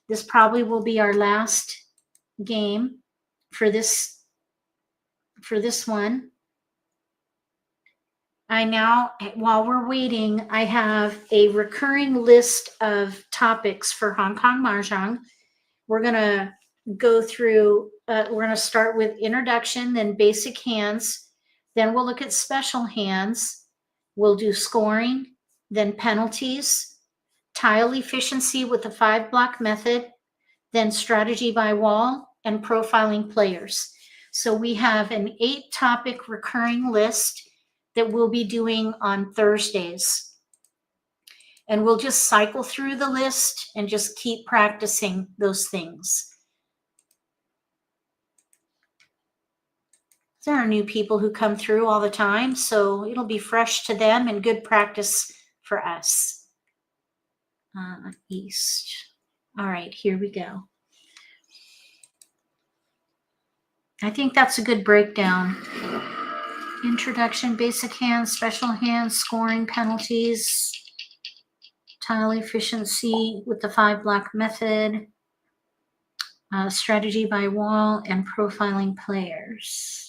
This probably will be our last game for this one. While we're waiting, I have a recurring list of topics for Hong Kong Mahjong. We're going to go through, we're going to start with introduction, then basic hands. Then we'll look at special hands. We'll do scoring, then penalties, tile efficiency with the 5-block method, then strategy by wall, and profiling players. So we have an 8-topic recurring list that we'll be doing on Thursdays. And we'll just cycle through the list and just keep practicing those things. There are new people who come through all the time, so it'll be fresh to them and good practice for us. East. All right, here we go. I think that's a good breakdown. Introduction, basic hands, special hands, scoring, penalties, tile efficiency with the 5-block method, strategy by wall, and profiling players.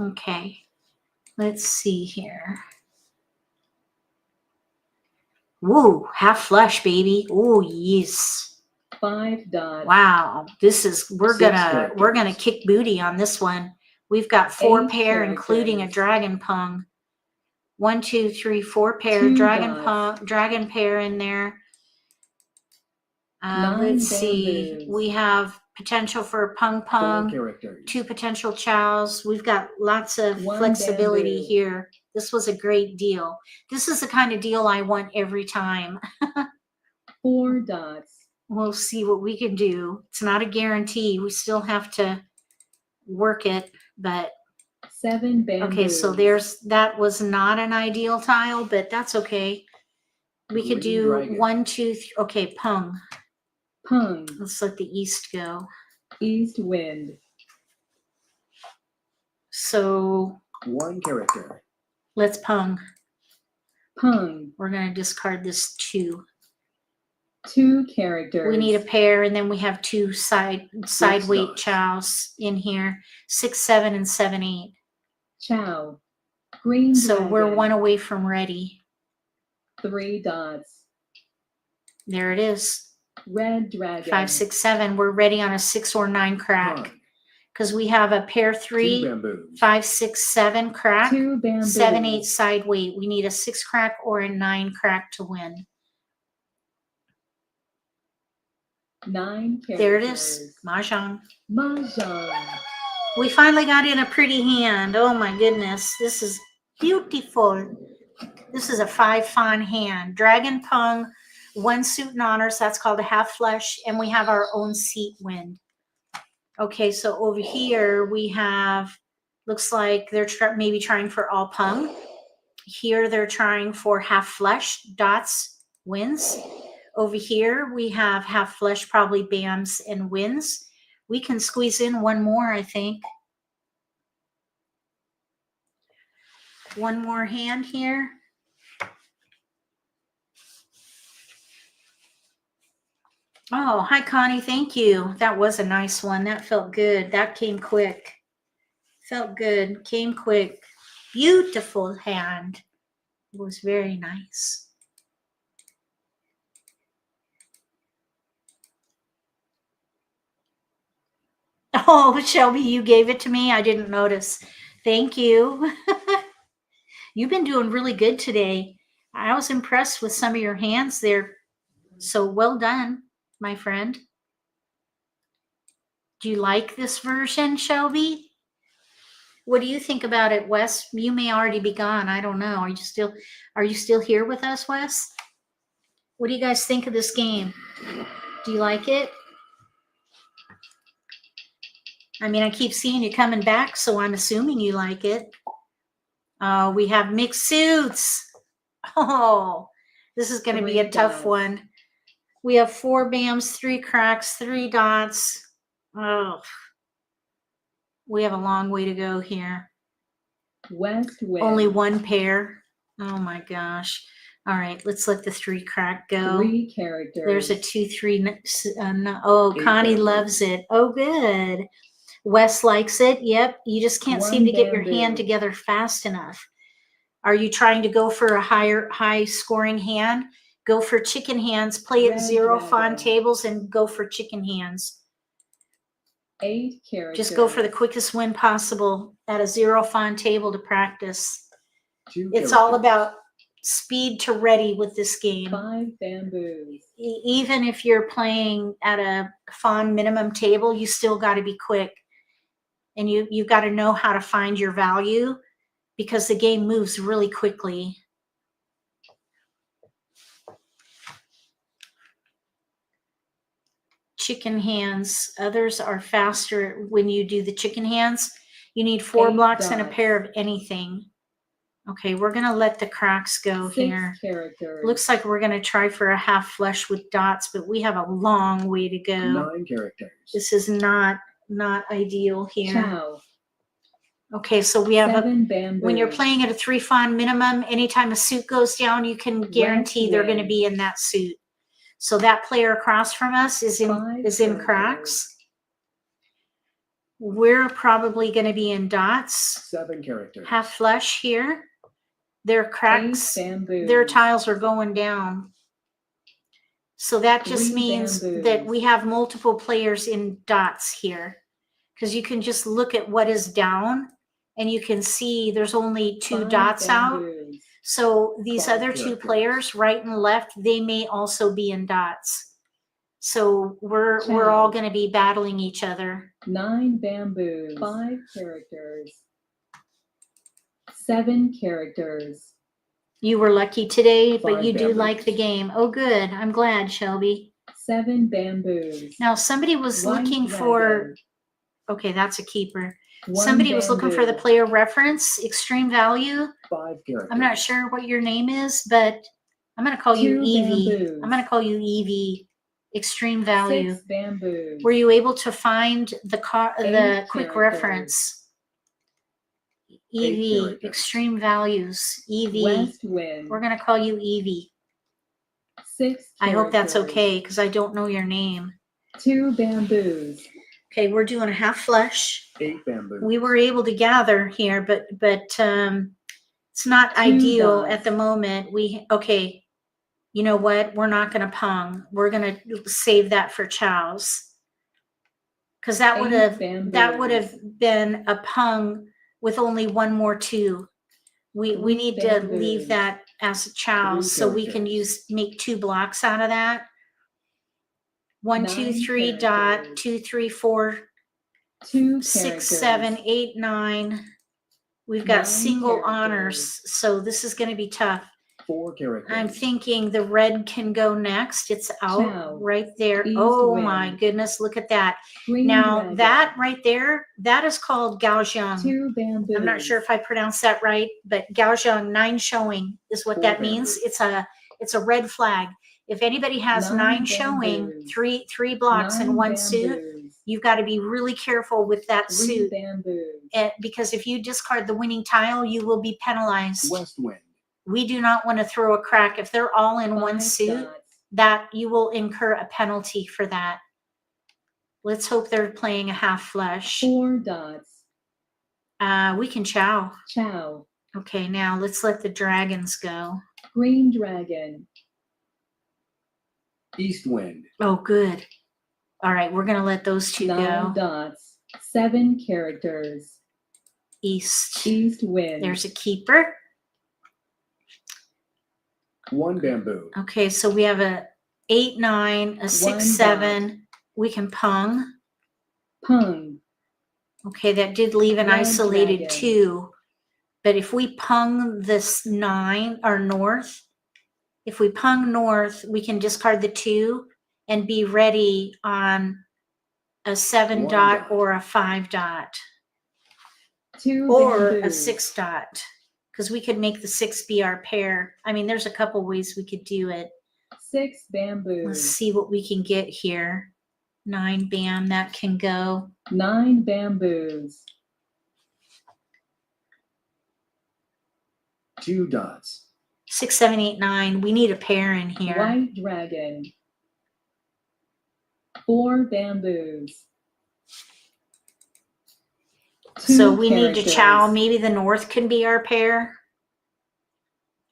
Okay, let's see here. Woo, half flush, baby. Oh, yes.
5 dots.
Wow, this is we're
6
gonna kick booty on this one. We've got 4
8
pair, including a
characters.
dragon pung. 1, 2, 3, 4 pair,
2
dragon
dots.
pung, dragon pair in there.
9
Let's see.
bamboos.
We have potential for pung
4
pung,
characters.
2 potential chows. We've got lots of
1
flexibility
bamboo.
here. This was a great deal. This is the kind of deal I want every time.
4 dots.
We'll see what we can do. It's not a guarantee. We still have to work it, but
7 bamboos.
okay, so that was not an ideal tile, but that's okay. We could
Green
do
dragon.
1, 2, 3. Okay, pung.
Pung.
Let's let the east go.
East wind.
So
1 character.
let's pung.
Pung.
We're going to discard this 2.
2 characters.
We need a pair, and then we have 2 side weight
dots.
chows in here. 6, 7, and 7, 8.
Chow. Green
So
dragon.
we're 1 away from ready.
3 dots.
There it is.
Red dragon.
5, 6, 7. We're ready on a 6 or 9 crack
Pung.
because we have a pair
2
3,
bamboos.
5, 6, 7 crack.
2 bamboos.
7, 8 side weight. We need a 6 crack or a 9 crack to win.
9 characters.
There it is. Mahjong.
Mahjong.
We finally got in a pretty hand. Oh my goodness. This is beautiful. This is a 5 fawn hand. Dragon pung, 1 suit and honors. That's called a half flush. And we have our own seat wind. Okay, so over here we have, looks like they're maybe trying for all pung. Here they're trying for half flush, dots, wins. Over here we have half flush, probably bams and wins. We can squeeze in 1 more, I think. 1 more hand here. Oh, hi, Connie. Thank you. That was a nice one. That felt good. That came quick. Felt good. Came quick. Beautiful hand. It was very nice. Oh, Shelby, you gave it to me. I didn't notice. Thank you. You've been doing really good today. I was impressed with some of your hands there. So well done, my friend. Do you like this version, Shelby? What do you think about it, Wes? You may already be gone. I don't know. Are you still here with us, Wes? What do you guys think of this game? Do you like it? I mean, I keep seeing you coming back, so I'm assuming you like it. We have mixed suits. Oh, this is going to be a
3
tough
dots.
one. We have 4 bams, 3 cracks, 3 dots. Oh, we have a long way to go here.
West wind.
Only 1 pair. Oh my gosh. All right, let's let the 3 crack go.
3 characters.
There's a 2, 3. Oh,
Eight
Connie
bamboos.
loves it. Oh, good. Wes likes it. Yep. You just can't seem
1
to get your
bamboo.
hand together fast enough. Are you trying to go for a high scoring hand? Go for chicken hands. Play at
Red
0
dragon.
fawn tables and go for chicken hands.
8 characters.
Just go for the quickest win possible at a 0 fawn table to practice.
2
It's all
characters.
about speed to ready with this game.
5 bamboos.
Even if you're playing at a fawn minimum table, you still got to be quick. And you've got to know how to find your value because the game moves really quickly. Chicken hands. Others are faster when you do the chicken hands. You need 4
8
blocks and a
dots.
pair of anything. Okay, we're going to let the cracks go
6
here.
characters.
Looks like we're going to try for a half flush with dots, but we have a long way to go.
9 characters.
This is not ideal here.
Chow.
Okay, so we have
7 bamboos.
when you're playing at a 3 fawn minimum, anytime a suit goes down, you can guarantee they're going to
wind.
be in that suit. So that player across from us is in
5
in
characters.
cracks. We're probably going to be in dots.
7 characters.
Half flush here. Their
8
cracks,
bamboos.
their tiles are going down. So that just
3
means
bamboos.
that we have multiple players in dots here. Because you can just look at what is down and you can see there's only 2
5
dots out.
bamboos.
So these
5
other 2
characters.
players, right and left, they may also be in dots. So we're
Chow.
all going to be battling each other.
9 bamboos. 5 characters. 7 characters.
You were lucky today, but
5
you do
bamboos.
like the game. Oh, good. I'm glad, Shelby.
7 bamboos.
Now, somebody was
One
looking
dragon.
for, okay, that's a keeper.
1
Somebody was looking for the
bamboo.
player reference, extreme value.
5 characters.
I'm not sure what your name is, but I'm going to call you
2
Evie.
bamboos.
I'm going to call you Evie. Extreme value.
6 bamboos.
Were you able to find the
8
quick
characters.
reference?
8
Evie,
characters.
extreme values. Evie.
West wind.
We're going to call you Evie.
6
I hope that's
characters.
okay because I don't know your name.
2 bamboos.
Okay, we're doing a half flush.
8 bamboos.
We were able to gather here, but it's not
2
ideal
dots.
at the moment. Okay, you know what? We're not going to pung. We're going to save that for chows because that
8
would have
bamboos.
been a pung with only 1 more 2. We
3
need to leave
bamboos.
that as a chow
3
so we can
characters.
make 2 blocks out of that. 1, 2,
9
3 dot,
characters.
2, 3, 4,
2
6,
characters.
7, 8, 9. We've got
9
single
characters.
honors, so this is going to be tough.
4 characters.
I'm thinking the red can go next. It's out
Chow.
right there.
East
Oh
wind.
my goodness, look at that.
Green
Now
dragon.
that right there, that is called Gaojiang.
2 bamboos.
I'm not sure if I pronounced that right, but Gaojiang 9 showing is what
4
that means.
bamboos.
It's a red flag. If anybody has
9
9 showing,
bamboos.
3 blocks
9
in 1 suit,
bamboos.
you've got to be really careful with that
3
suit.
bamboos.
Because if you discard the winning tile, you will be penalized.
West wind.
We do not want to throw a crack. If they're all in 1
5
suit,
dots.
that you will incur a penalty for that. Let's hope they're playing a half flush.
4 dots.
We can chow.
Chow.
Okay, now let's let the dragons go.
Green dragon.
East wind.
Oh, good. All right, we're going to let those 2
9
go.
dots. 7 characters.
East.
East wind.
There's a keeper.
1 bamboo.
Okay, so we have a 8, 9, a 6,
1
7. We can pung.
Pung.
Okay, that did leave an
Red
isolated
dragon.
2. But if we pung this 9 or north, if we pung north, we can discard the 2 and be ready on a 7
One
dot
dot.
or a 5 dot
2
or a
bamboos.
6 dot, because we could make the 6 be our pair. I mean, there's a couple ways we could do it.
6
Let's
bamboos.
see what we can get here. 9 bam, that can go.
9 bamboos.
2 dots.
6, 7, 8, 9. We need a pair in here.
White dragon. 4 bamboos.
So
2
we need to chow.
characters.
Maybe the north can be our pair.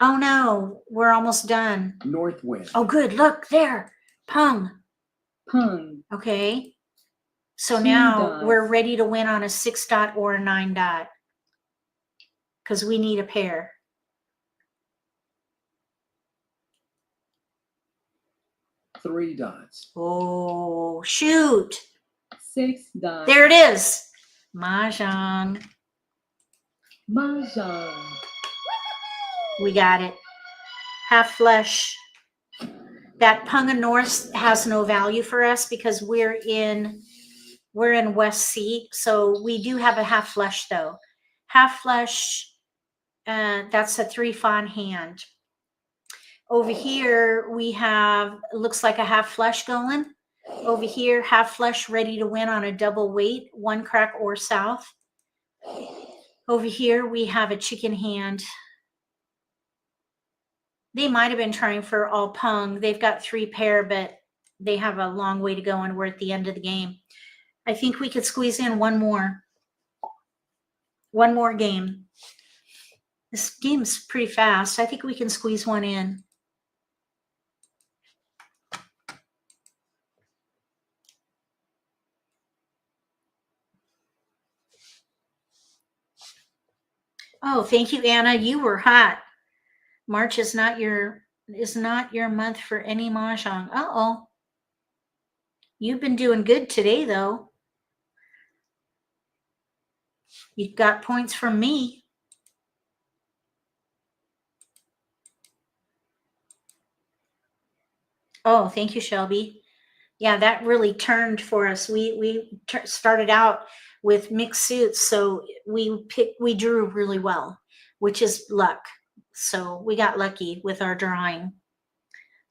Oh no, we're almost done.
North wind.
Oh good, look there. Pung.
Pung.
Okay. So
2
now
dots.
we're ready to win on a 6 dot or a 9 dot. Because we need a pair.
Three dots.
Oh, shoot.
6 dots.
There it is. Mahjong.
Mahjong.
We got it. Half flush. That Punga North has no value for us because we're in West Seat. So we do have a half flush though. Half flush, that's a 3 fawn hand. Over here we have, it looks like a half flush going. Over here, half flush ready to win on a double weight, 1 crack or south. Over here we have a chicken hand. They might have been trying for all pung. They've got 3 pair, but they have a long way to go and we're at the end of the game. I think we could squeeze in one more game. This game's pretty fast. I think we can squeeze one in. Oh, thank you, Anna. You were hot. March is not your month for any mahjong. Uh-oh. You've been doing good today, though. You got points from me. Oh, thank you, Shelby. Yeah, that really turned for us. We started out with mixed suits, so we drew really well, which is luck. So we got lucky with our drawing.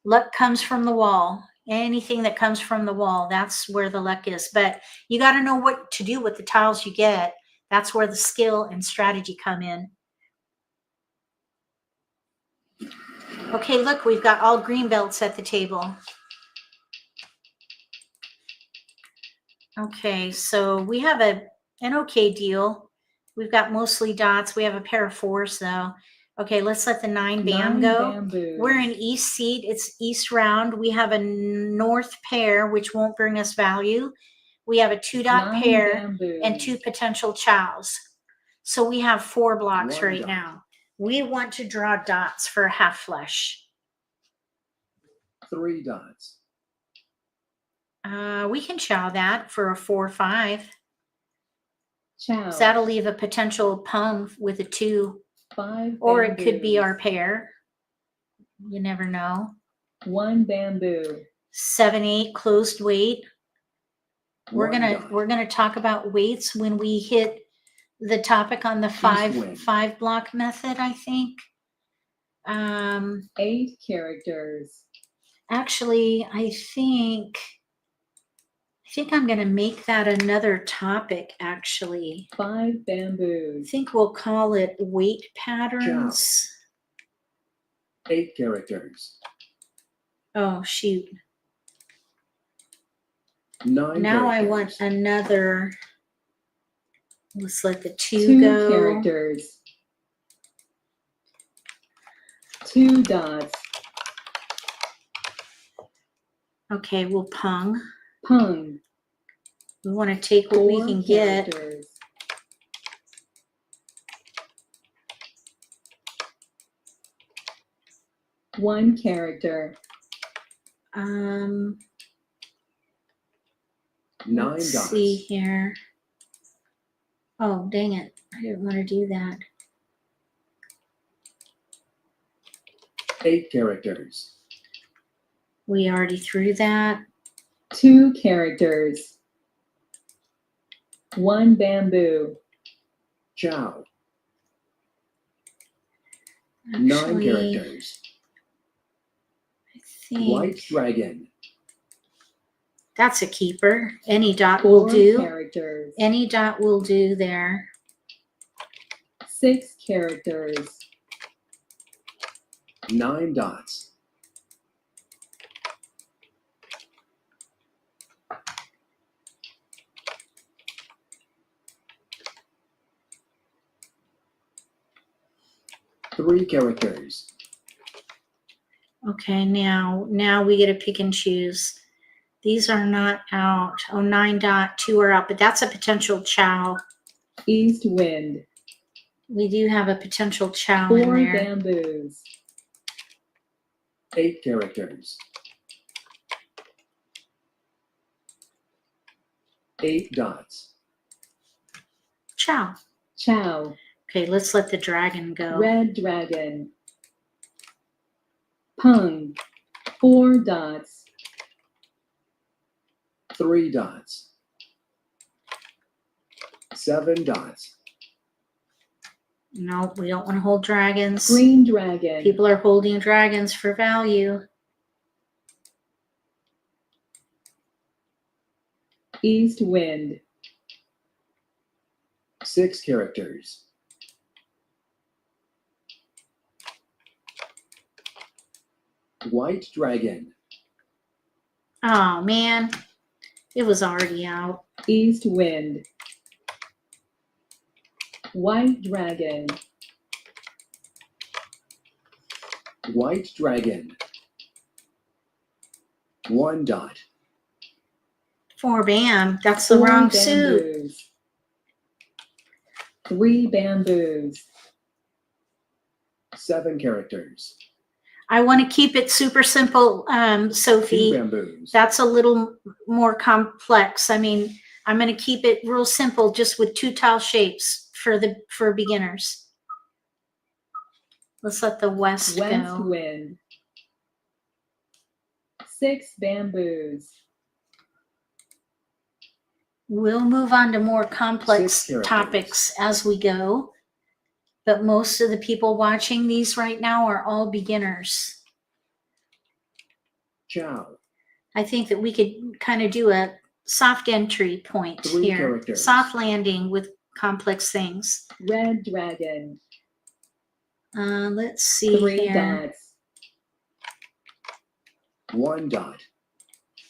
Luck comes from the wall. Anything that comes from the wall, that's where the luck is. But you got to know what to do with the tiles you get. That's where the skill and strategy come in. Okay, look, we've got all green belts at the table. Okay, so we have an okay deal. We've got mostly dots. We have a pair of 4s though. Okay, let's let the 9 bam
9
go.
bamboos.
We're in east seat. It's east round. We have a north pair, which won't bring us value. We have a 2 dot
9
pair
bamboos.
and 2 potential chows. So we have 4 blocks
1
right
dot.
now. We want to draw dots for a half flush.
3 dots.
We can chow that for a 4-5.
Chow.
So that'll leave a potential pung with a 2.
5
Or it could be
bamboos.
our pair. You never know.
1 bamboo.
7, 8 closed weight. We're
1
gonna
dot.
talk about weights when we hit the topic on the
wind.
5 block method, I think.
8 characters.
Actually, I think I'm gonna make that another topic. Actually,
5
I
bamboos.
think we'll call it weight patterns.
8 characters.
Oh shoot!
9
Now I
characters.
want another. Let's let the 2
2
go.
characters. 2 dots.
Okay, we'll pung.
Pung.
We want to take what we
4
can get.
characters. 1 character.
9
Let's
dots.
see here. Oh, dang it. I didn't want to do that.
8 characters.
We already threw that.
2 characters. 1 bamboo.
Chow. 9
Actually,
characters.
I think
White dragon.
that's a keeper. Any dot will
4
do.
characters.
Any dot will do there.
6 characters.
9 dots. Three characters.
Okay, now we get to pick and choose. These are not out. Oh, 9 dot, 2 are out, but that's a potential chow.
East wind.
We do have a potential chow in
4
there.
bamboos.
8 characters. 8 dots.
Chow.
Chow.
Okay, let's let the dragon go.
Red dragon. Pung. 4 dots.
3 dots. 7 dots.
No, we don't want to hold dragons.
Green dragon.
People are holding dragons for value.
East wind.
6 characters. White dragon.
Oh, man. It was already out.
East wind. White dragon.
White dragon. 1 dot.
4 bam. That's the
4
wrong suit.
bamboos. 3 bamboos.
7 characters.
I want to keep it super simple,
2
Sophie.
bamboos.
That's a little more complex. I mean, I'm going to keep it real simple, just with 2 tile shapes for beginners. Let's let the west go.
wind. 6 bamboos.
We'll move on to more complex
6 characters.
topics as we go. But most of the people watching these right now are all beginners.
Chow.
I think that we could kind of do a soft entry point
3
here.
characters.
Soft landing with complex things.
Red dragon.
Let's see
3
here.
dots.
1 dot.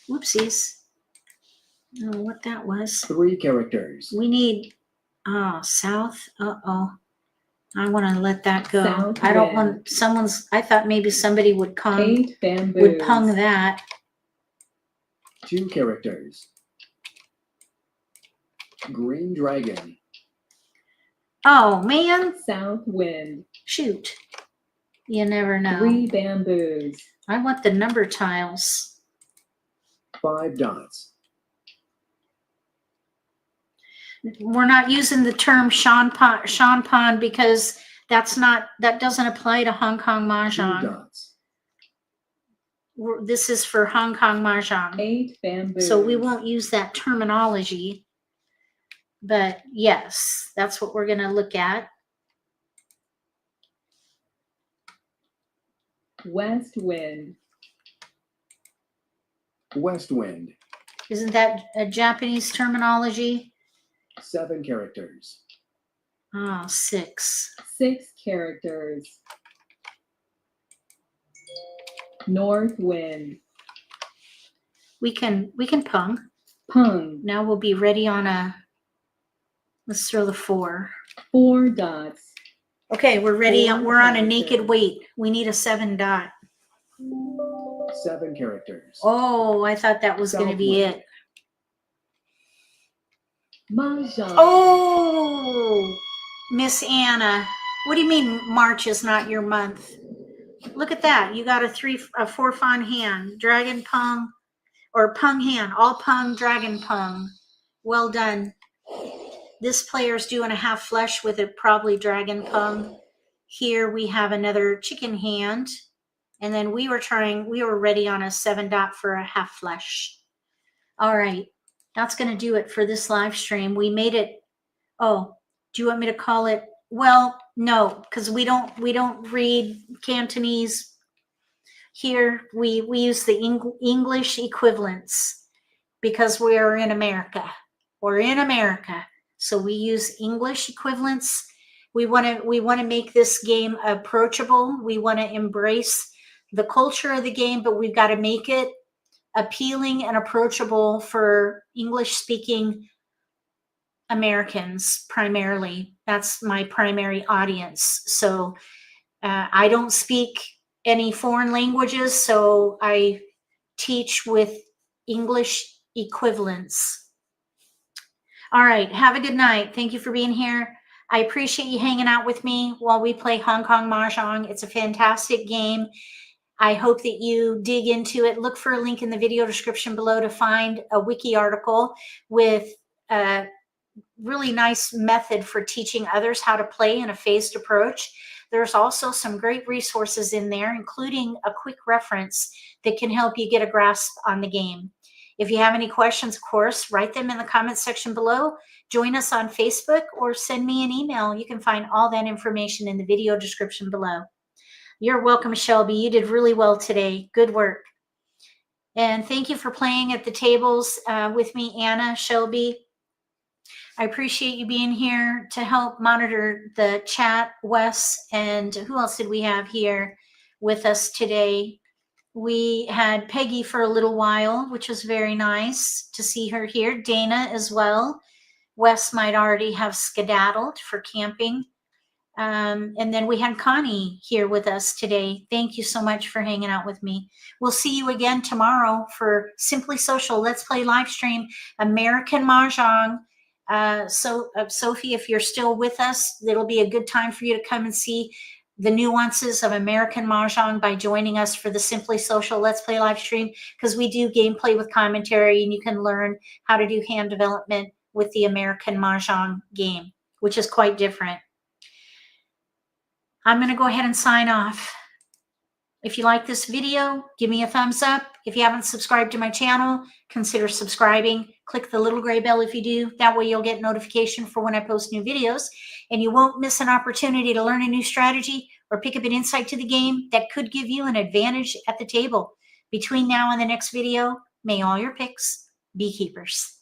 Whoopsies. I don't know what that was.
3 characters.
We need, south. Uh-oh. I want to let that go.
South
I don't
wind.
want I thought maybe somebody would
8 bamboos.
would pung that.
2 characters. Green dragon.
Oh, man.
South wind.
Shoot. You never know.
3 bamboos.
I want the number tiles.
5 dots.
We're not using the term Sean Pon because that doesn't apply to Hong Kong
2
Mahjong.
dots.
This is for Hong Kong Mahjong.
8 bamboos.
So we won't use that terminology. But yes, that's what we're going to look at.
West wind.
West wind.
Isn't that a Japanese terminology?
7 characters.
6.
6 characters. North wind.
We can pung.
Pung.
Now we'll be ready on let's throw the 4.
4 dots.
Okay, we're ready.
4
We're on a naked
characters.
weight. We need a 7 dot.
7 characters.
Oh, I thought that was going to be
Southwind.
it.
Mahjong.
Oh, Miss Anna, what do you mean March is not your month? Look at that. You got a 4 fawn hand, dragon pung, or pung hand, all pung, dragon pung. Well done. This player's doing a half flush with a probably dragon pung. Here we have another chicken hand. And then we were ready on a 7 dot for a half flush. All right. that's going to do it for this live stream. We made it. Oh, do you want me to call it? Well, no, because we don't read Cantonese here. We use the English equivalents because we're in America. We're in America, so we use English equivalents. We want to make this game approachable. We want to embrace the culture of the game, but we've got to make it appealing and approachable for English-speaking Americans primarily. That's my primary audience. So I don't speak any foreign languages, so I teach with English equivalents. All right, have a good night. Thank you for being here. I appreciate you hanging out with me while we play Hong Kong Mahjong. It's a fantastic game. I hope that you dig into it. Look for a link in the video description below to find a wiki article with a really nice method for teaching others how to play in a phased approach. There's also some great resources in there, including a quick reference that can help you get a grasp on the game. If you have any questions, of course, write them in the comments section below. Join us on Facebook or send me an email. You can find all that information in the video description below. You're welcome, Shelby. You did really well today. Good work. And thank you for playing at the tables with me, Anna, Shelby. I appreciate you being here to help monitor the chat, Wes, and who else did we have here with us today? We had Peggy for a little while, which was very nice to see her here. Dana as well. Wes might already have skedaddled for camping. And then we had Connie here with us today. Thank you so much for hanging out with me. We'll see you again tomorrow for Simply Social Let's Play live stream American Mahjong. Sophie, if you're still with us, it'll be a good time for you to come and see the nuances of American Mahjong by joining us for the Simply Social Let's Play live stream, because we do gameplay with commentary, and you can learn how to do hand development with the American Mahjong game, which is quite different. I'm going to go ahead and sign off. If you like this video, give me a thumbs up. If you haven't subscribed to my channel, consider subscribing. Click the little gray bell if you do. That way you'll get notification for when I post new videos, and you won't miss an opportunity to learn a new strategy or pick up an insight to the game that could give you an advantage at the table. Between now and the next video, may all your picks be keepers.